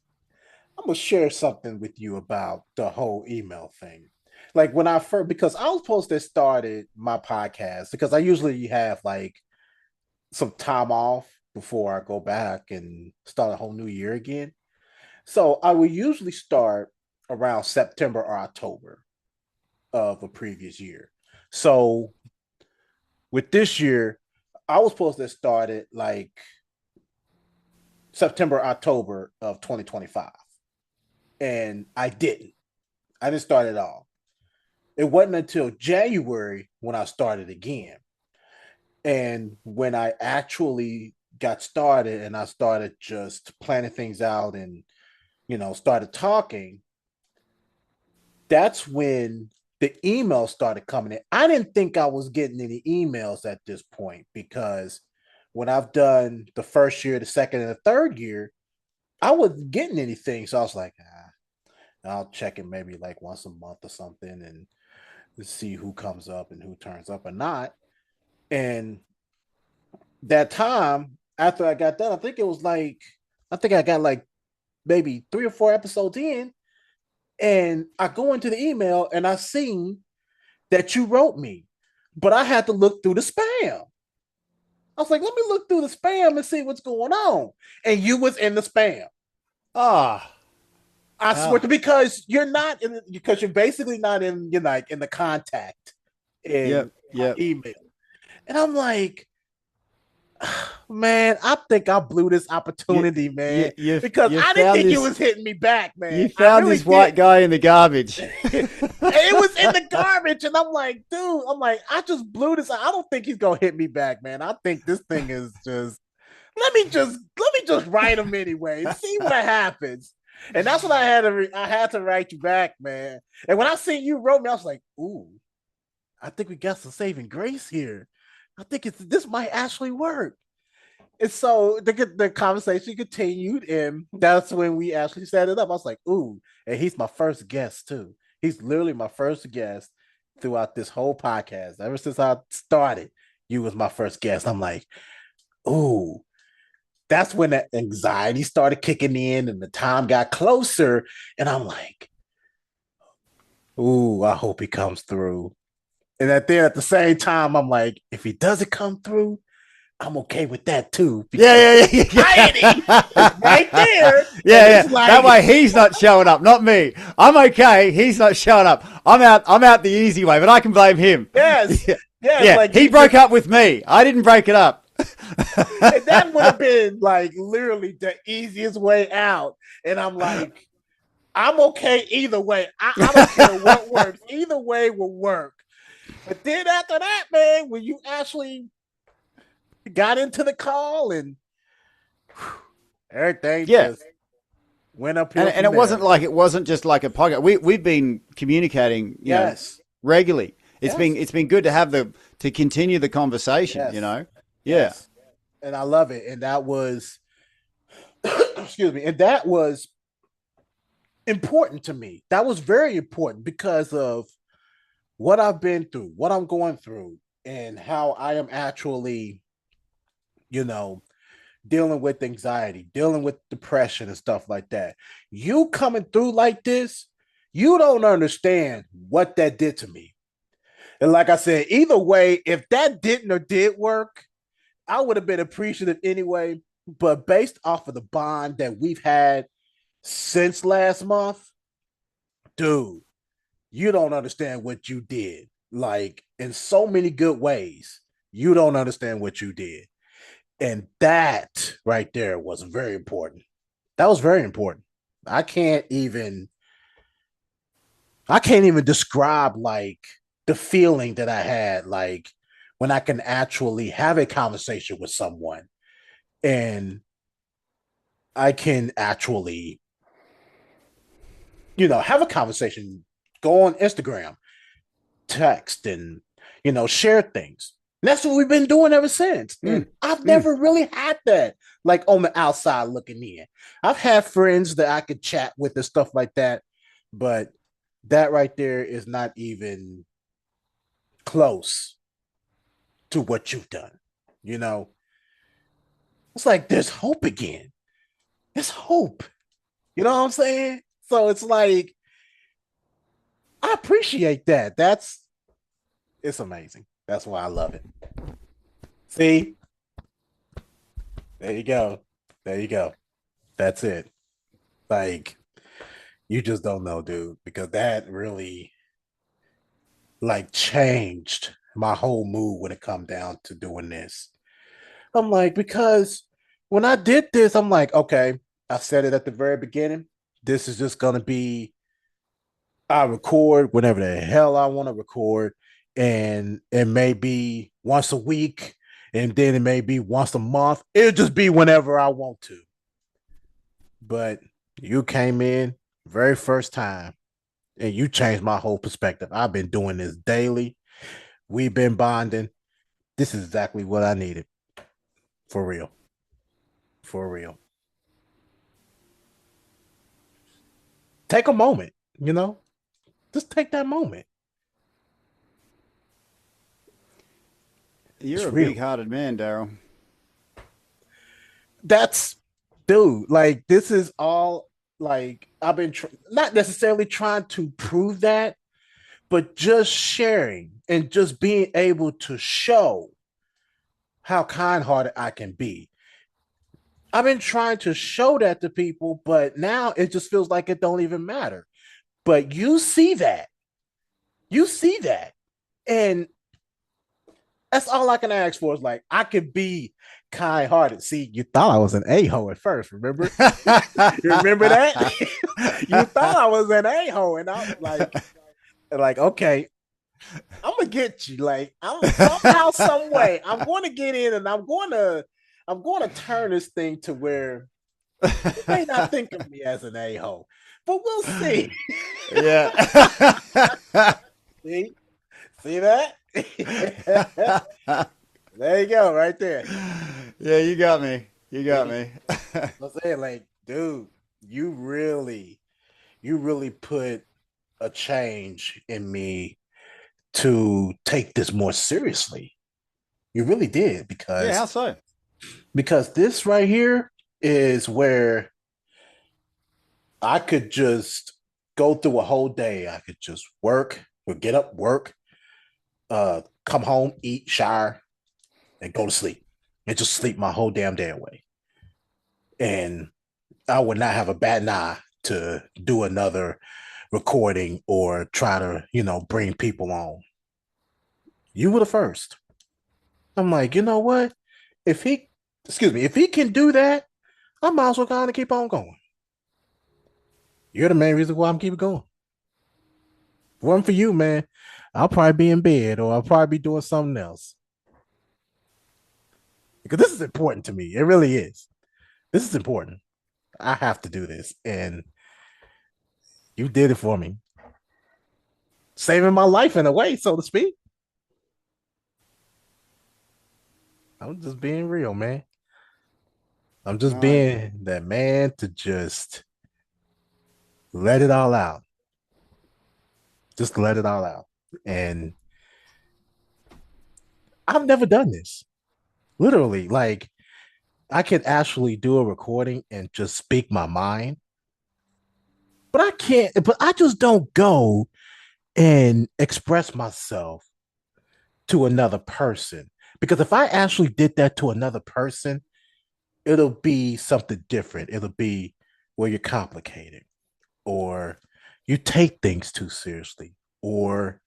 I'm gonna share something with you about the whole email thing. Like when I first, because I was supposed to started my podcast because I usually have like some time off before I go back and start a whole new year again. So I would usually start around September or October of a previous year. So with this year, I was supposed to start it like September, October of 2025. And I didn't. I didn't start at all. It wasn't until January when I started again. And when I actually got started and I started just planning things out and, started talking, that's when the emails started coming in. I didn't think I was getting any emails at this point because when I've done the first year, the second, and the third year, I wasn't getting anything. So I was like, I'll check it maybe like once a month or something and see who comes up and who turns up or not. And that time after I got done, I think I got like maybe 3 or 4 episodes in, and I go into the email and I seen that you wrote me, but I had to look through the spam. I was like, let me look through the spam and see what's going on. And you was in the spam. Ah, I swear how? to because you're not in because you're basically not in you're like in the contact in Yep, my yep. email. And I'm like, man, I think I blew this You, opportunity, you, man, you, because you I didn't found think you this. was hitting me back, man. You I found really this white didn't. guy in the garbage. It was in the garbage, and I'm like, dude, I just blew this. I don't think he's gonna hit me back, man. I think this thing is just. Let me just write him anyway and see what happens. And that's what I had to write you back, man. And when I seen you wrote me, I was like, ooh, I think we got some saving grace here. I think this might actually work. And so the conversation continued, and that's when we actually set it up. I was like, ooh, and he's my first guest too. He's literally my first guest throughout this whole podcast. Ever since I started, you was my first guest. I'm like, ooh, that's when that anxiety started kicking in and the time got closer. And I'm like, ooh, I hope he comes through. And then at the same time, I'm like, if he doesn't come through, I'm okay with that too, because Yeah, the yeah, anxiety yeah, is yeah. right there. And Yeah, it's yeah. That like, way he's not showing up, not me. I'm okay. He's not showing up. I'm out. I'm out the easy way, but I can blame him. yes, Yeah, yes, yeah. like He you broke just, up with me. I didn't break it up. and that would have been like literally the easiest way out. And I'm like, I'm okay either way. I don't care what works. Either way will work. But then after that, man, when you actually got into the call and everything Yeah, just went and uphill and from it there. wasn't just like a podcast. We've been communicating, Yes. regularly. Yes. It's been good to have to continue the conversation. Yes. Yeah, Yes. And I love it. And that was, excuse me, and that was important to me. That was very important because of what I've been through, what I'm going through, and how I am actually, you know, dealing with anxiety, dealing with depression and stuff like that. You coming through like this, you don't understand what that did to me. And like I said, either way, if that didn't or did work, I would have been appreciative anyway. But based off of the bond that we've had since last month, dude, you don't understand what you did. Like in so many good ways, you don't understand what you did. And that right there was very important. That was very important. I can't even I can't even describe like the feeling that I had like when I can actually have a conversation with someone and I can actually, have a conversation, go on Instagram, text, and, share things. And that's what we've been doing ever since. And Mm, I've mm. never really had that, like on the outside looking in. I've had friends that I could chat with and stuff like that, but that right there is not even close to what you've done. You know, it's like there's hope again. There's hope. You know what I'm saying? So it's like I appreciate that. It's amazing. That's why I love it. See, there you go. There you go. That's it. Like you just don't know, dude, because that really like changed my whole mood when it come down to doing this. I'm like, because when I did this, I'm like, okay, I said it at the very beginning. This is just gonna be I record whenever the hell I want to record, and it may be once a week, and then it may be once a month. It'll just be whenever I want to. But you came in very first time, and you changed my whole perspective. I've been doing this daily. We've been bonding. This is exactly what I needed. For real. For real. Take a moment, just take that moment. You're It's a real. big-hearted man, Darrell. That's dude. Like this is all like I've been not necessarily trying to prove that, but just sharing and just being able to show how kind-hearted I can be. I've been trying to show that to people, but now it just feels like it don't even matter. But you see that, and that's all I can ask for is like I could be kind hearted. See, you thought I was an a hole at first, remember? You remember that? You thought I was an a hole, and I'm like, okay, I'm gonna get you. Like, I'm somehow, some way, I'm going to get in, and I'm going to turn this thing to where you may not think of me as an a hole, but we'll see. Yeah. See, see that? There you go, right there. Yeah, you got me. You got See, me. I'm saying, like, dude, you really put a change in me to take this more seriously. You really did Yeah, because how so? this right here is where I could just go through a whole day. I could just work or get up, work, come home, eat, shower, and go to sleep. And just sleep my whole damn day away. And I would not have a bad eye to do another recording or try to, bring people on. You were the first. I'm like, you know what? If he, excuse me, if he can do that, I might as well kind of keep on going. You're the main reason why I'm keeping going. If it wasn't for you, man, I'll probably be in bed or I'll probably be doing something else. Because this is important to me. It really is. This is important. I have to do this. And you did it for me. Saving my life in a way, so to speak. I'm just being real, man. I'm just No, being that man to just let it all out. Just let it all out. And I've never done this. Literally, like I could actually do a recording and just speak my mind, but I can't, but I just don't go and express myself to another person. Because if I actually did that to another person, it'll be something different. It'll be where you're complicated or you take things too seriously or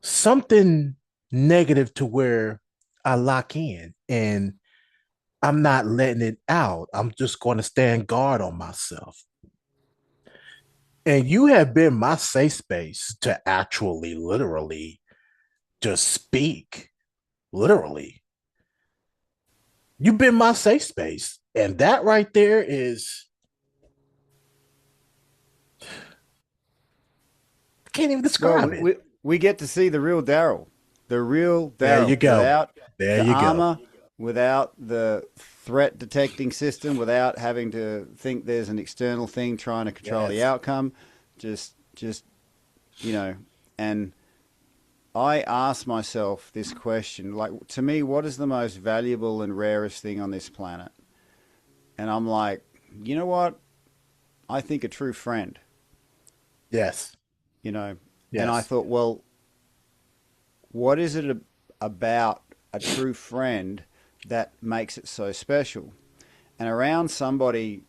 something negative to where I lock in and I'm not letting it out. I'm just going to stand guard on myself. And you have been my safe space to actually, literally just speak. literally. You've been my safe space. And that right there is, I can't even Well, describe it. we get to see the real There you Darrell, go. without There the you go. armor, without the threat detecting system, without having to think there's an external thing trying to control the Yes. outcome. Just you know, and I ask myself this question, like, to me, what is the most valuable and rarest thing on this planet? And I'm like, you know what? I think a true friend, Yes. you know. And I Yes. thought, well, what is it about a true friend that makes it so special? And around somebody,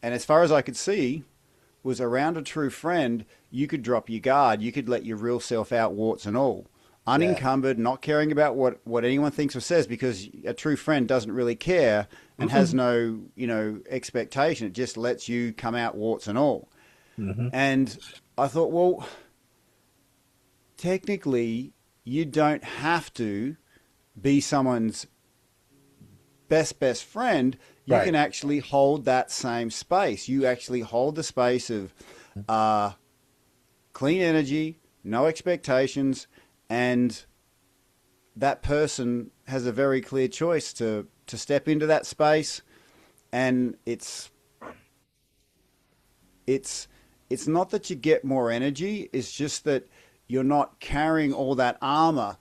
and as far as I could see, was around a true friend, you could drop your guard, you could let your real self out, warts and all, Yes. unencumbered, not caring about what anyone thinks or says, because a true friend doesn't really care and has Mm-mm. no, expectation. It just lets you come out, warts and all. Mm-hmm. And I thought, well, technically, you don't have to be someone's best friend. You Right. can actually hold that same space. You actually hold the space of uh, clean energy, no expectations, and that person has a very clear choice to step into that space. And it's it's not that you get more energy. It's just that you're not carrying all that armor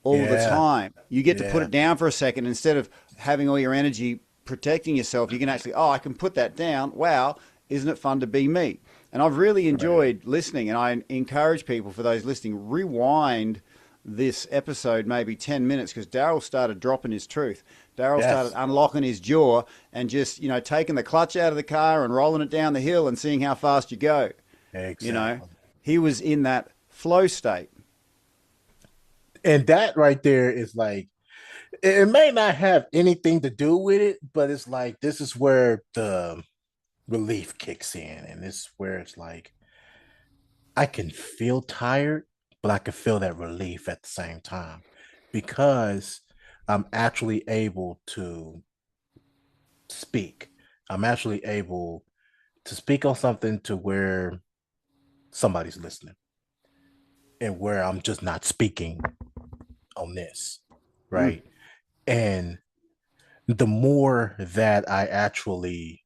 all the Yeah. time. You get to put Yeah. it down for a second. Instead of having all your energy protecting yourself, you can actually, oh, I can put that down. Wow, isn't it fun to be me? And I've really Right. enjoyed listening, and I encourage people, for those listening, rewind this episode maybe 10 minutes, because Darrell started dropping his truth. Darrell started Yes. unlocking his jaw and just, taking the clutch out of the car and rolling it down the hill and seeing how fast you go. You know, Exactly. he was in that flow state. And that right there is like, it may not have anything to do with it, but it's like this is where the relief kicks in, and this is where it's like I can feel tired, but I can feel that relief at the same time because I'm actually able to speak. I'm actually able to speak on something to where somebody's listening and where I'm just not speaking on this, Mm. right? And the more that I actually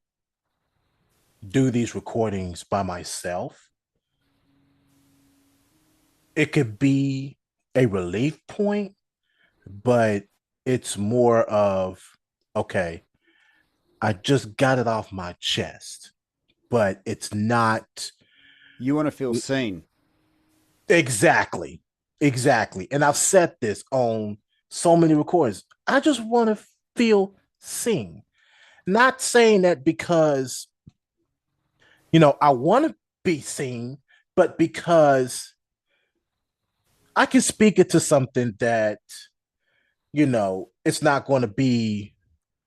do these recordings by myself, it could be a relief point, but it's more of, okay, I just got it off my chest, but it's not You want to feel seen. exactly, exactly. And I've said this on so many recordings. I just want to feel seen. Not saying that because, I want to be seen, but because I can speak it to something that, it's not going to be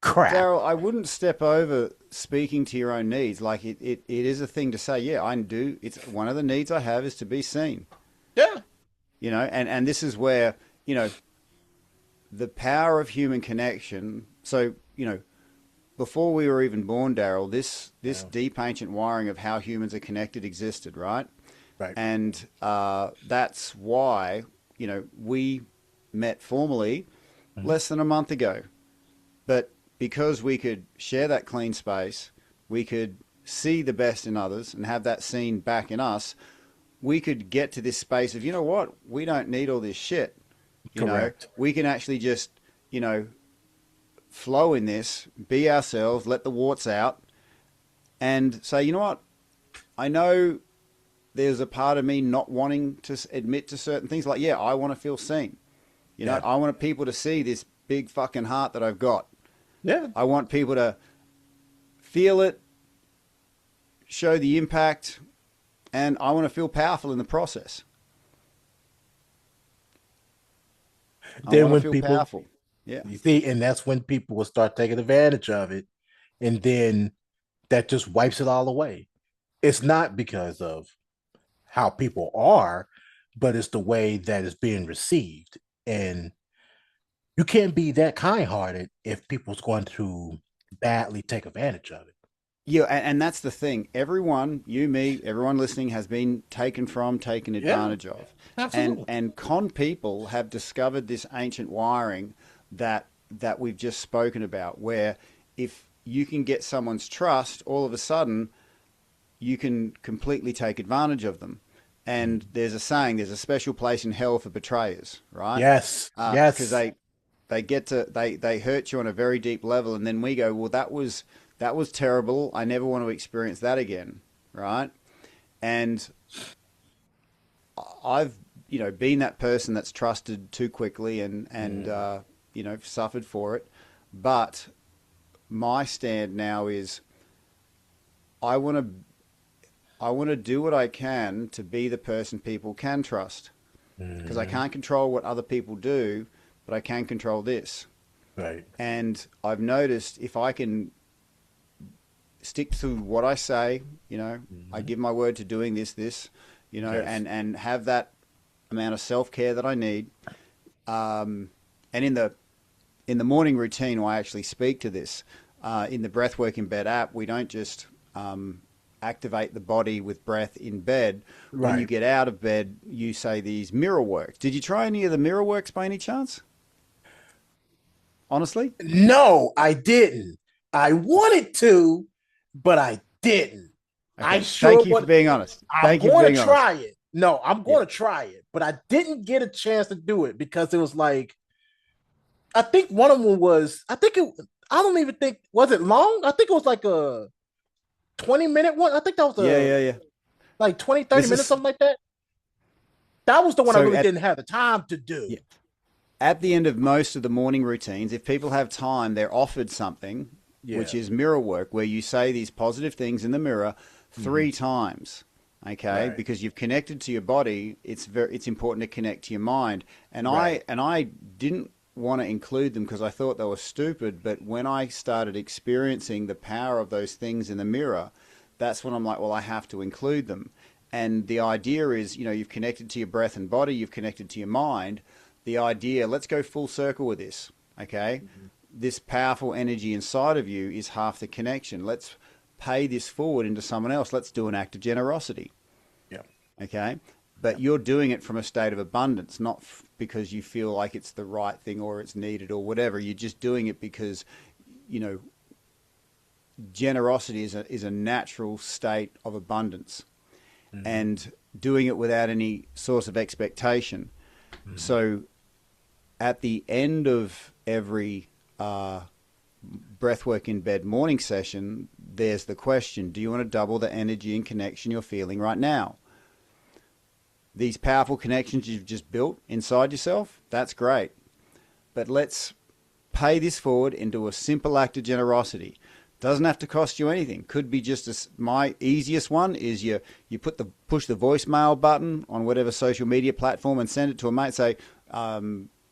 crap. Darrell, I wouldn't step over speaking to your own needs. Like it is a thing to say, yeah, I do. It's one of the needs I have is to be seen. Yeah. And this is where, you know, the power of human connection. So, before we were even born, Darrell, this Yeah. deep ancient wiring of how humans are connected existed, right? Right. And that's why, we met formally Mhm. less than a month ago. But because we could share that clean space, we could see the best in others and have that seen back in us, we could get to this space of, you know what, we don't need all this shit. Correct. We can actually just, flow in this, be ourselves, let the warts out, and say, you know what, I know there's a part of me not wanting to admit to certain things. Like, yeah, I want to feel seen. Yeah. I want people to see this big fucking heart that I've got. Yeah. I want people to feel it, show the impact, and I want to feel powerful in the process. I Then want to when feel people, powerful. Yeah. you see, and that's when people will start taking advantage of it. And then that just wipes it all away. It's not because of how people are, but it's the way that it's being received. And you can't be that kind hearted if people's going to badly take advantage of it. Yeah, and that's the thing. Everyone, you, me, everyone listening has been taken Yeah, advantage of. absolutely. And con people have discovered this ancient wiring that we've just spoken about, where if you can get someone's trust, all of a sudden you can completely take advantage of them. And there's a saying, there's a special place in hell for betrayers, right? Yes, Because yes. they get to they hurt you on a very deep level, and then we go, well, that was terrible. I never want to experience that again, right? And I've been that person that's trusted too quickly and suffered for it. But my stand now is I want to I want to do what I can to be the person people can trust because I Mm-hmm. can't control what other people do, but I can control this. Right. And I've noticed if I can stick to what I say, I Mm-hmm. give my word to doing this, Yes. and have that amount of self care that I need. And in the morning routine, I actually speak to this. In the Breathwork in Bed app, we don't just activate the body with breath in bed. When you Right. get out of bed, you say these mirror works. Did you try any of the mirror works by any chance? Honestly? No, I didn't. I wanted to, but I didn't. I Okay. sure Thank you for would. being honest. I'm Thank you for going to being honest. try it. No, I'm Yeah. going to try it, but I didn't get a chance to do it because it was like I think one of them was. I think it. I don't even think was it long. I think it was like a 20-minute one. I think that was Yeah, a yeah, yeah. like 20, 30 This minutes, is something like that. That was the one I so really at didn't have the time to do. yeah, at the end of most of the morning routines, if people have time, they're offered something, which Yeah. is mirror work, where you say these positive things in the mirror Mm-hmm. 3 times. Okay, Right. because you've connected to your body, it's important to connect to your mind. And Right. I didn't want to include them because I thought they were stupid. But when I started experiencing the power of those things in the mirror, that's when I'm like, well, I have to include them. And the idea is, you've connected to your breath and body, you've connected to your mind. The idea, let's go full circle with this, okay? Mm-hmm. This powerful energy inside of you is half the connection. Let's pay this forward into someone else. Let's do an act of generosity, Yeah. okay? Yeah. But you're doing it from a state of abundance, not because you feel like it's the right thing or it's needed or whatever. You're just doing it because, you know, generosity is a natural state of abundance Mm-hmm. and doing it without any source of expectation. Mm-hmm. So at the end of every breathwork in bed morning session, there's the question, do you want to double the energy and connection you're feeling right now? These powerful connections you've just built inside yourself, that's great. But let's pay this forward into a simple act of generosity. Doesn't have to cost you anything. Could be just my easiest one is you push the voicemail button on whatever social media platform and send it to a mate. Say,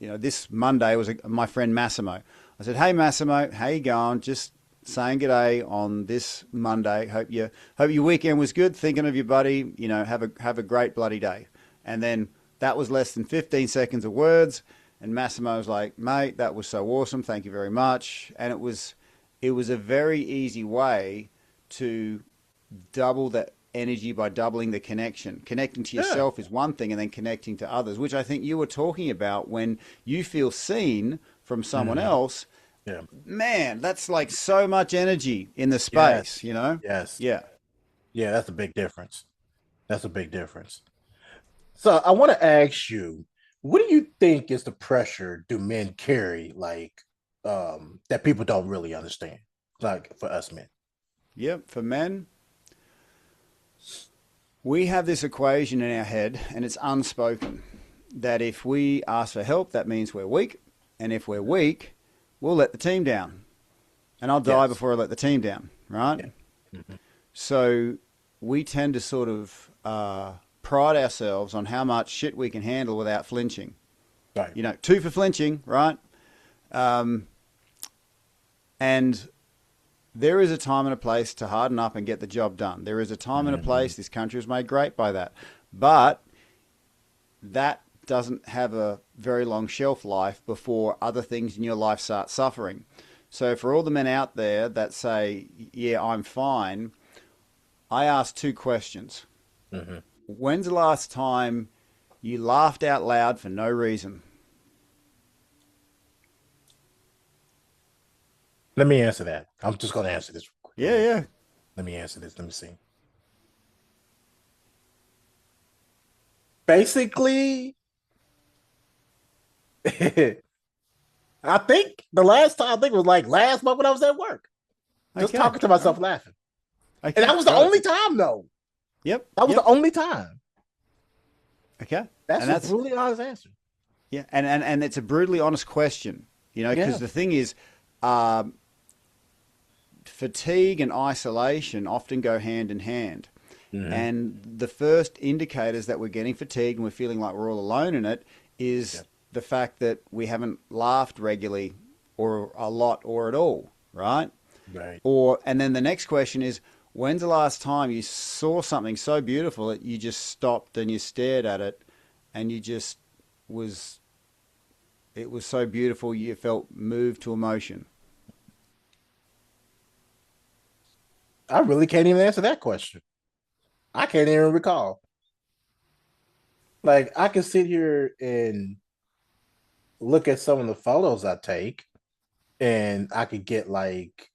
this Monday was my friend Massimo. I said, hey Massimo, how you going? Just saying g'day on this Monday. Hope your weekend was good. Thinking of you, buddy. Have a great bloody day. And then that was less than 15 seconds of words. And Massimo was like, mate, that was so awesome. Thank you very much. And it was a very easy way to double the energy by doubling the connection. Connecting to Yeah. yourself is one thing, and then connecting to others, which I think you were talking about when you feel seen from someone Mm-hmm. else. Yeah. Man, that's like so much energy in the Yes. space, you know? Yes. Yeah. Yeah. That's a big difference. That's a big difference. So I want to ask you, what do you think is the pressure do men carry, like that people don't really understand, like for us men? Yep. For men, we have this equation in our head, and it's unspoken, that if we ask for help, that means we're weak. And if we're weak, we'll let the team down. And I'll die Yes. before I let the team down, right? Yeah. Mm-hmm. So we tend to sort of pride ourselves on how much shit we can handle without flinching. Right. Two for flinching, right? Um, and there is a time and a place to harden up and get the job done. There is a time and a Mm-hmm. place. This country was made great by that. But that doesn't have a very long shelf life before other things in your life start suffering. So for all the men out there that say, yeah, I'm fine, I ask two questions. Hmm. When's the last time you laughed out loud for no reason? Let me answer that. I'm just going to answer this real quick. Yeah, yeah. Let me answer this. Let me see. Basically, I think the last time I think it was like last month when I was at work, just Okay. talking to All right. myself laughing. And Okay. that was the Got only it. time though. Yep. That was the Yep. only time. Okay. That's And a that's brutally honest answer. yeah. And it's a brutally honest question. Yeah. Because the thing is, um, fatigue and isolation often go hand in hand. Hmm. And the first indicators that we're getting fatigued and we're feeling like we're all alone in it Yeah. is the fact that we haven't laughed regularly or a lot or at all, right? Right. Or and then the next question is, when's the last time you saw something so beautiful that you just stopped and you stared at it and you just was it was so beautiful you felt moved to emotion? I really can't even answer that question. I can't even recall. Like I can sit here and look at some of the photos I take, and I could get like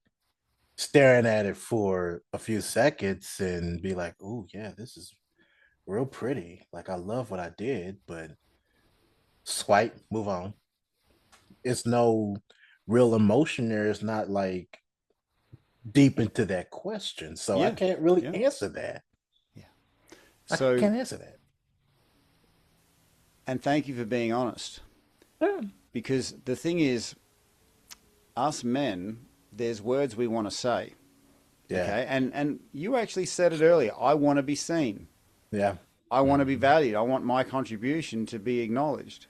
staring at it for a few seconds and be like, "Oh yeah, this is real pretty. Like I love what I did," but swipe, move on. It's no real emotion there. It's not like deep into that question, so I Yeah, can't really yeah, answer that. yeah. I So, can't answer that. and thank you for being honest. Yeah. Because the thing is, us men, there's words we want to say. Yeah. Okay. And you actually said it earlier. I want to be seen. Yeah. I want to be Mhm. valued. I want my contribution to be acknowledged.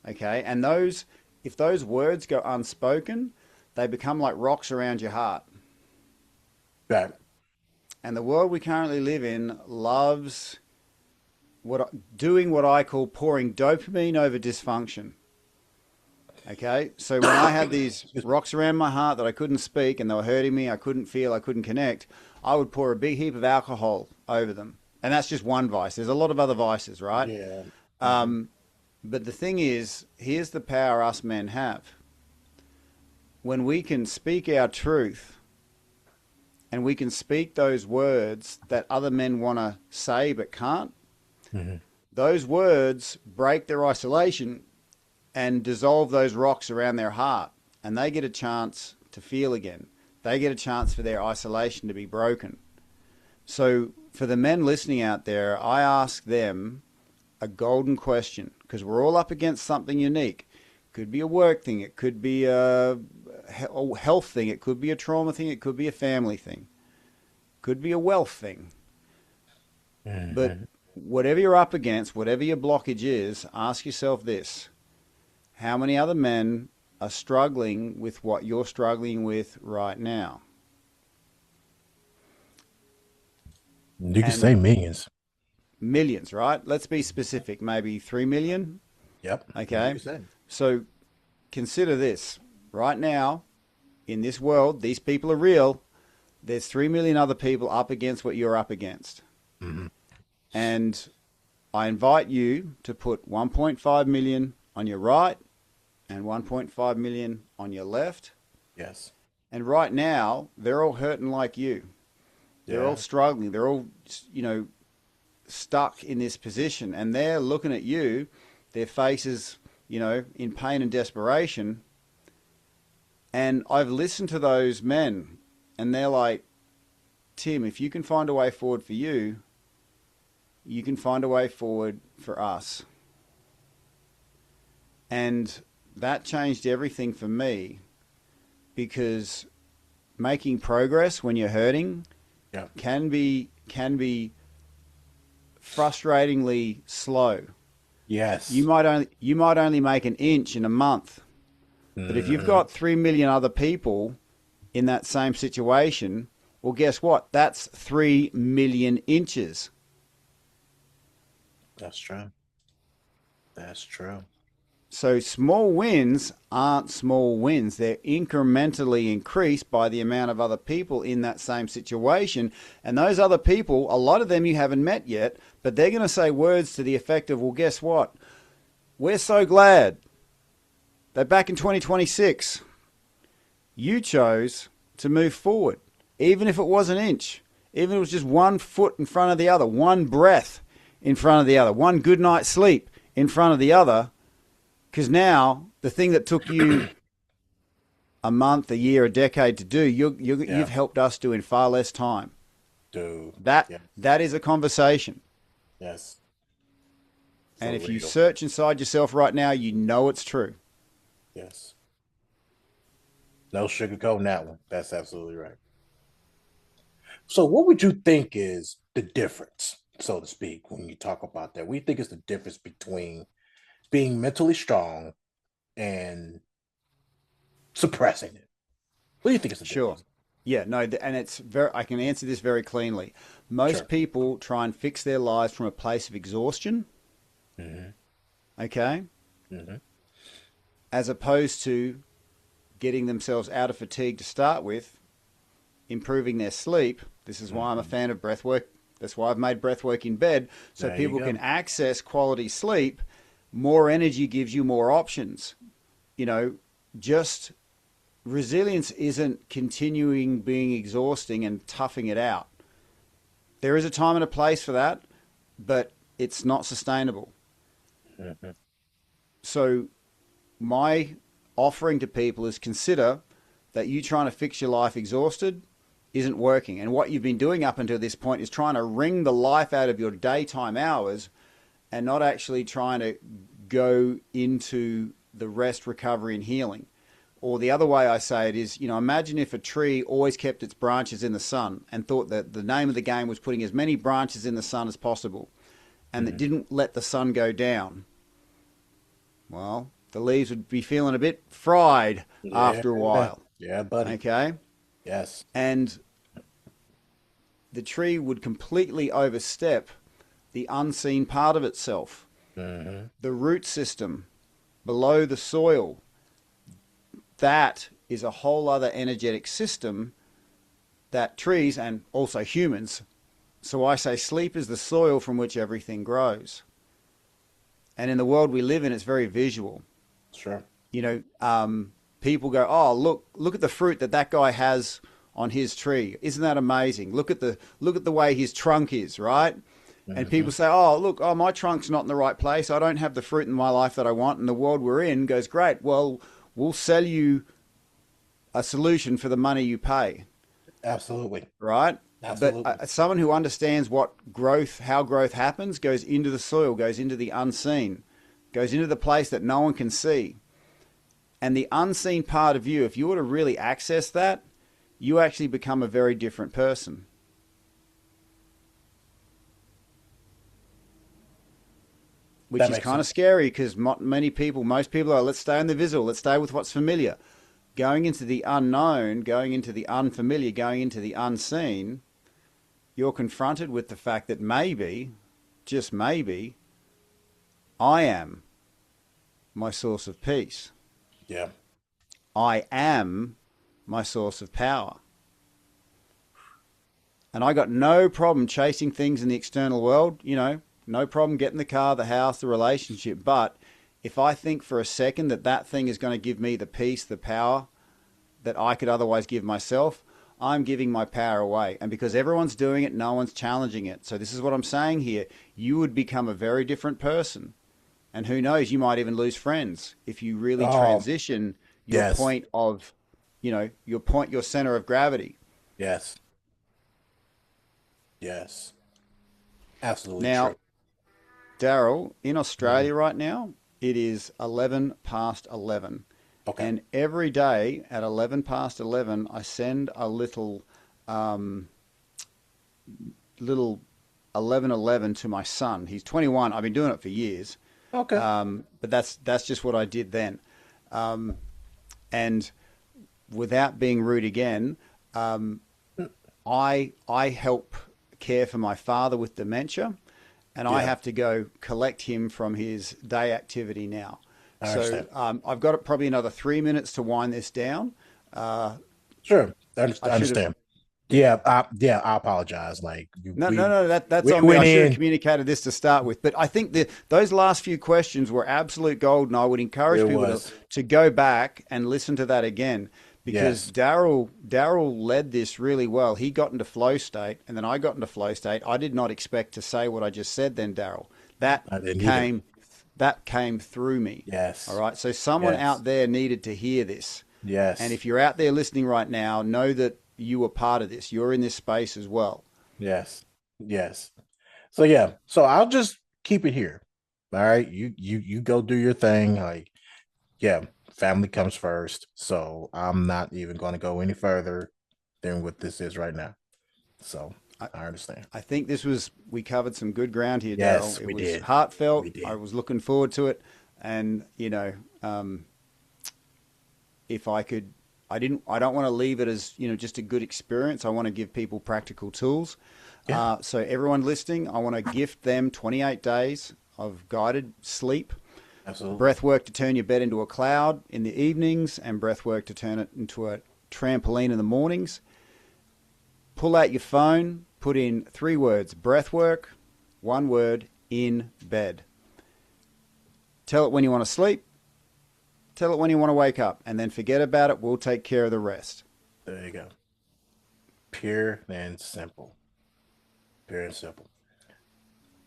Okay. And those, if those words go unspoken, they become like rocks around your heart. Right. And the world we currently live in loves doing what I call pouring dopamine over dysfunction. Okay, so when I had these Excuse me. rocks around my heart that I couldn't speak and they were hurting me, I couldn't feel, I couldn't connect, I would pour a big heap of alcohol over them. And that's just one vice. There's a lot of other vices, right? Yeah. Mhm. Um, but the thing is, here's the power us men have. When we can speak our truth and we can speak those words that other men want to say but can't, Mhm. those words break their isolation and dissolve those rocks around their heart, and they get a chance to feel again. They get a chance for their isolation to be broken. So, for the men listening out there, I ask them a golden question because we're all up against something unique. Could be a work thing, it could be a health thing, it could be a trauma thing, it could be a family thing, could be a wealth thing. But Mhm. whatever you're up against, whatever your blockage is, ask yourself this: how many other men are struggling with what you're struggling with right now? You can say And millions. millions, right? Let's be specific, maybe 3 million. Yep. You Okay. can say. So consider this right now in this world, these people are real. There's 3 million other people up against what you're up against. Mhm. And I invite you to put 1.5 million on your right and 1.5 million on your left. Yes. And right now, they're all hurting like you. They're all Yeah. struggling. They're all, stuck in this position, and they're looking at you, their faces, in pain and desperation. And I've listened to those men, and they're like, Tim, if you can find a way forward for you, you can find a way forward for us. And that changed everything for me because making progress when you're hurting Yeah. can be frustratingly slow. You Yes. might only you might only make an inch in a month, but if you've Mhm. got 3 million other people in that same situation, well, guess what? That's 3 million inches. That's true. That's true. So small wins aren't small wins. They're incrementally increased by the amount of other people in that same situation. And those other people, a lot of them you haven't met yet, but they're going to say words to the effect of, well, guess what? We're so glad that back in 2026, you chose to move forward, even if it was an inch, even if it was just 1 foot in front of the other, one breath in front of the other, one good night's sleep in front of the other. Because now the thing that took you a month, a year, a decade to do, Yeah, you've helped us do in far less time. dude. That Yeah, that is a conversation. yes, And for if you real. search inside yourself right now, you know it's true. Yes. No sugarcoating that one. That's absolutely right. So, what would you think is the difference, so to speak, when you talk about that? We think is the difference between being mentally strong and suppressing it. What do you think is the Sure. difference? Yeah, no, and it's very. I can answer this very cleanly. Most Sure. people try and fix their lives from a place of exhaustion, Hmm. okay, Hmm. as opposed to getting themselves out of fatigue to start with, improving their sleep. This is why I'm a Hmm. fan of breathwork. That's why I've made breathwork in bed so There you people can go. access quality sleep. More energy gives you more options. You know, just resilience isn't continuing being exhausting and toughing it out. There is a time and a place for that, but it's not sustainable. Hmm. So, my offering to people is consider that you trying to fix your life exhausted isn't working. And what you've been doing up until this point is trying to wring the life out of your daytime hours and not actually trying to go into the rest, recovery, and healing. Or the other way I say it is, imagine if a tree always kept its branches in the sun and thought that the name of the game was putting as many branches in the sun as possible and that Hmm. didn't let the sun go down. Well, the leaves would be feeling a bit fried Yeah. after a while. Yeah, buddy. Okay? Yes. And the tree would completely overstep the unseen part of itself. Hmm. The root system below the soil, that is a whole other energetic system that trees and also humans. So I say sleep is the soil from which everything grows. And in the world we live in, it's very visual. Sure. You know, people go, "Oh, look at the fruit that guy has on his tree. Isn't that amazing? Look at the way his trunk is, right?" And Hmm. people say, "Oh, look, oh, my trunk's not in the right place. I don't have the fruit in my life that I want." And the world we're in goes, "Great. Well, we'll sell you a solution for the money you pay." Absolutely. Right? But Absolutely. someone who understands how growth happens, goes into the soil, goes into the unseen, goes into the place that no one can see. And the unseen part of you, if you were to really access that, you actually become a very different person. Which That is makes kind of sense. scary because most people are, let's stay in the visible, let's stay with what's familiar. Going into the unknown, going into the unfamiliar, going into the unseen, you're confronted with the fact that maybe, just maybe, I am my source of peace. Yeah. I am my source of power. And I got no problem chasing things in the external world, no problem getting the car, the house, the relationship. But if I think for a second that thing is going to give me the peace, the power that I could otherwise give myself, I'm giving my power away. And because everyone's doing it, no one's challenging it. So this is what I'm saying here. You would become a very different person. And who knows, you might even lose friends if you really Oh, transition your yes. point of, your center of gravity. Yes. Yes. Absolutely true. Now, Darrell, in Mhm. Australia right now, it is 11 past 11. Okay. And every day at 11 past 11, I send a um, little 11:11 to my son. He's 21. I've been doing it for years. Okay. But that's just what I did then. Um, and without being rude again, um, I help care for my father with dementia, and I Yeah, have to go collect him from his day activity now. I So understand. I've got probably another 3 minutes to wind this down. Uh, Sure, I I should have. understand. Yeah, I apologize. Like No, no, no. That's we on me. I went should have in. communicated this to start with. But I think that those last few questions were absolute gold, and I would encourage It people was. to go back and listen to that again because Yes, Darrell led this really well. He got into flow state, and then I got into flow state. I did not expect to say what I just said. Then Darrell, that I didn't either. came that came through me. All Yes, right. So someone yes, out there needed to hear this. And yes, if you're out there listening right now, know that you were part of this. You're in this space as well. yes, yes. So yeah, so I'll just keep it here. All right, you go do your thing. Like, yeah, family comes first. So I'm not even going to go any further than what this is right now. So I, I understand. I think we covered some good ground here, Darrell. Yes, It we was did. heartfelt. We I did. was looking forward to it. And, if I could, I don't want to leave it as, just a good experience. I want to give people practical tools. Yeah, So everyone listening, I want to gift them 28 days of guided sleep, absolutely. breath work to turn your bed into a cloud in the evenings, and breath work to turn it into a trampoline in the mornings. Pull out your phone, put in 3 words, breath work, 1 word, in bed. Tell it when you want to sleep, tell it when you want to wake up, and then forget about it. We'll take care of the rest. There you go. Pure and simple. Pure and simple.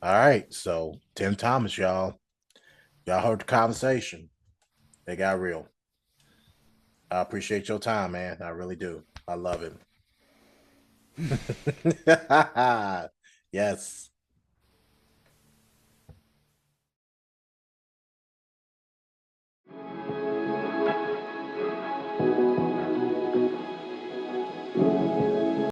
All right. So Tim Thomas, y'all. Y'all heard the conversation. They got real. I appreciate your time, man. I really do. I love it. Yes.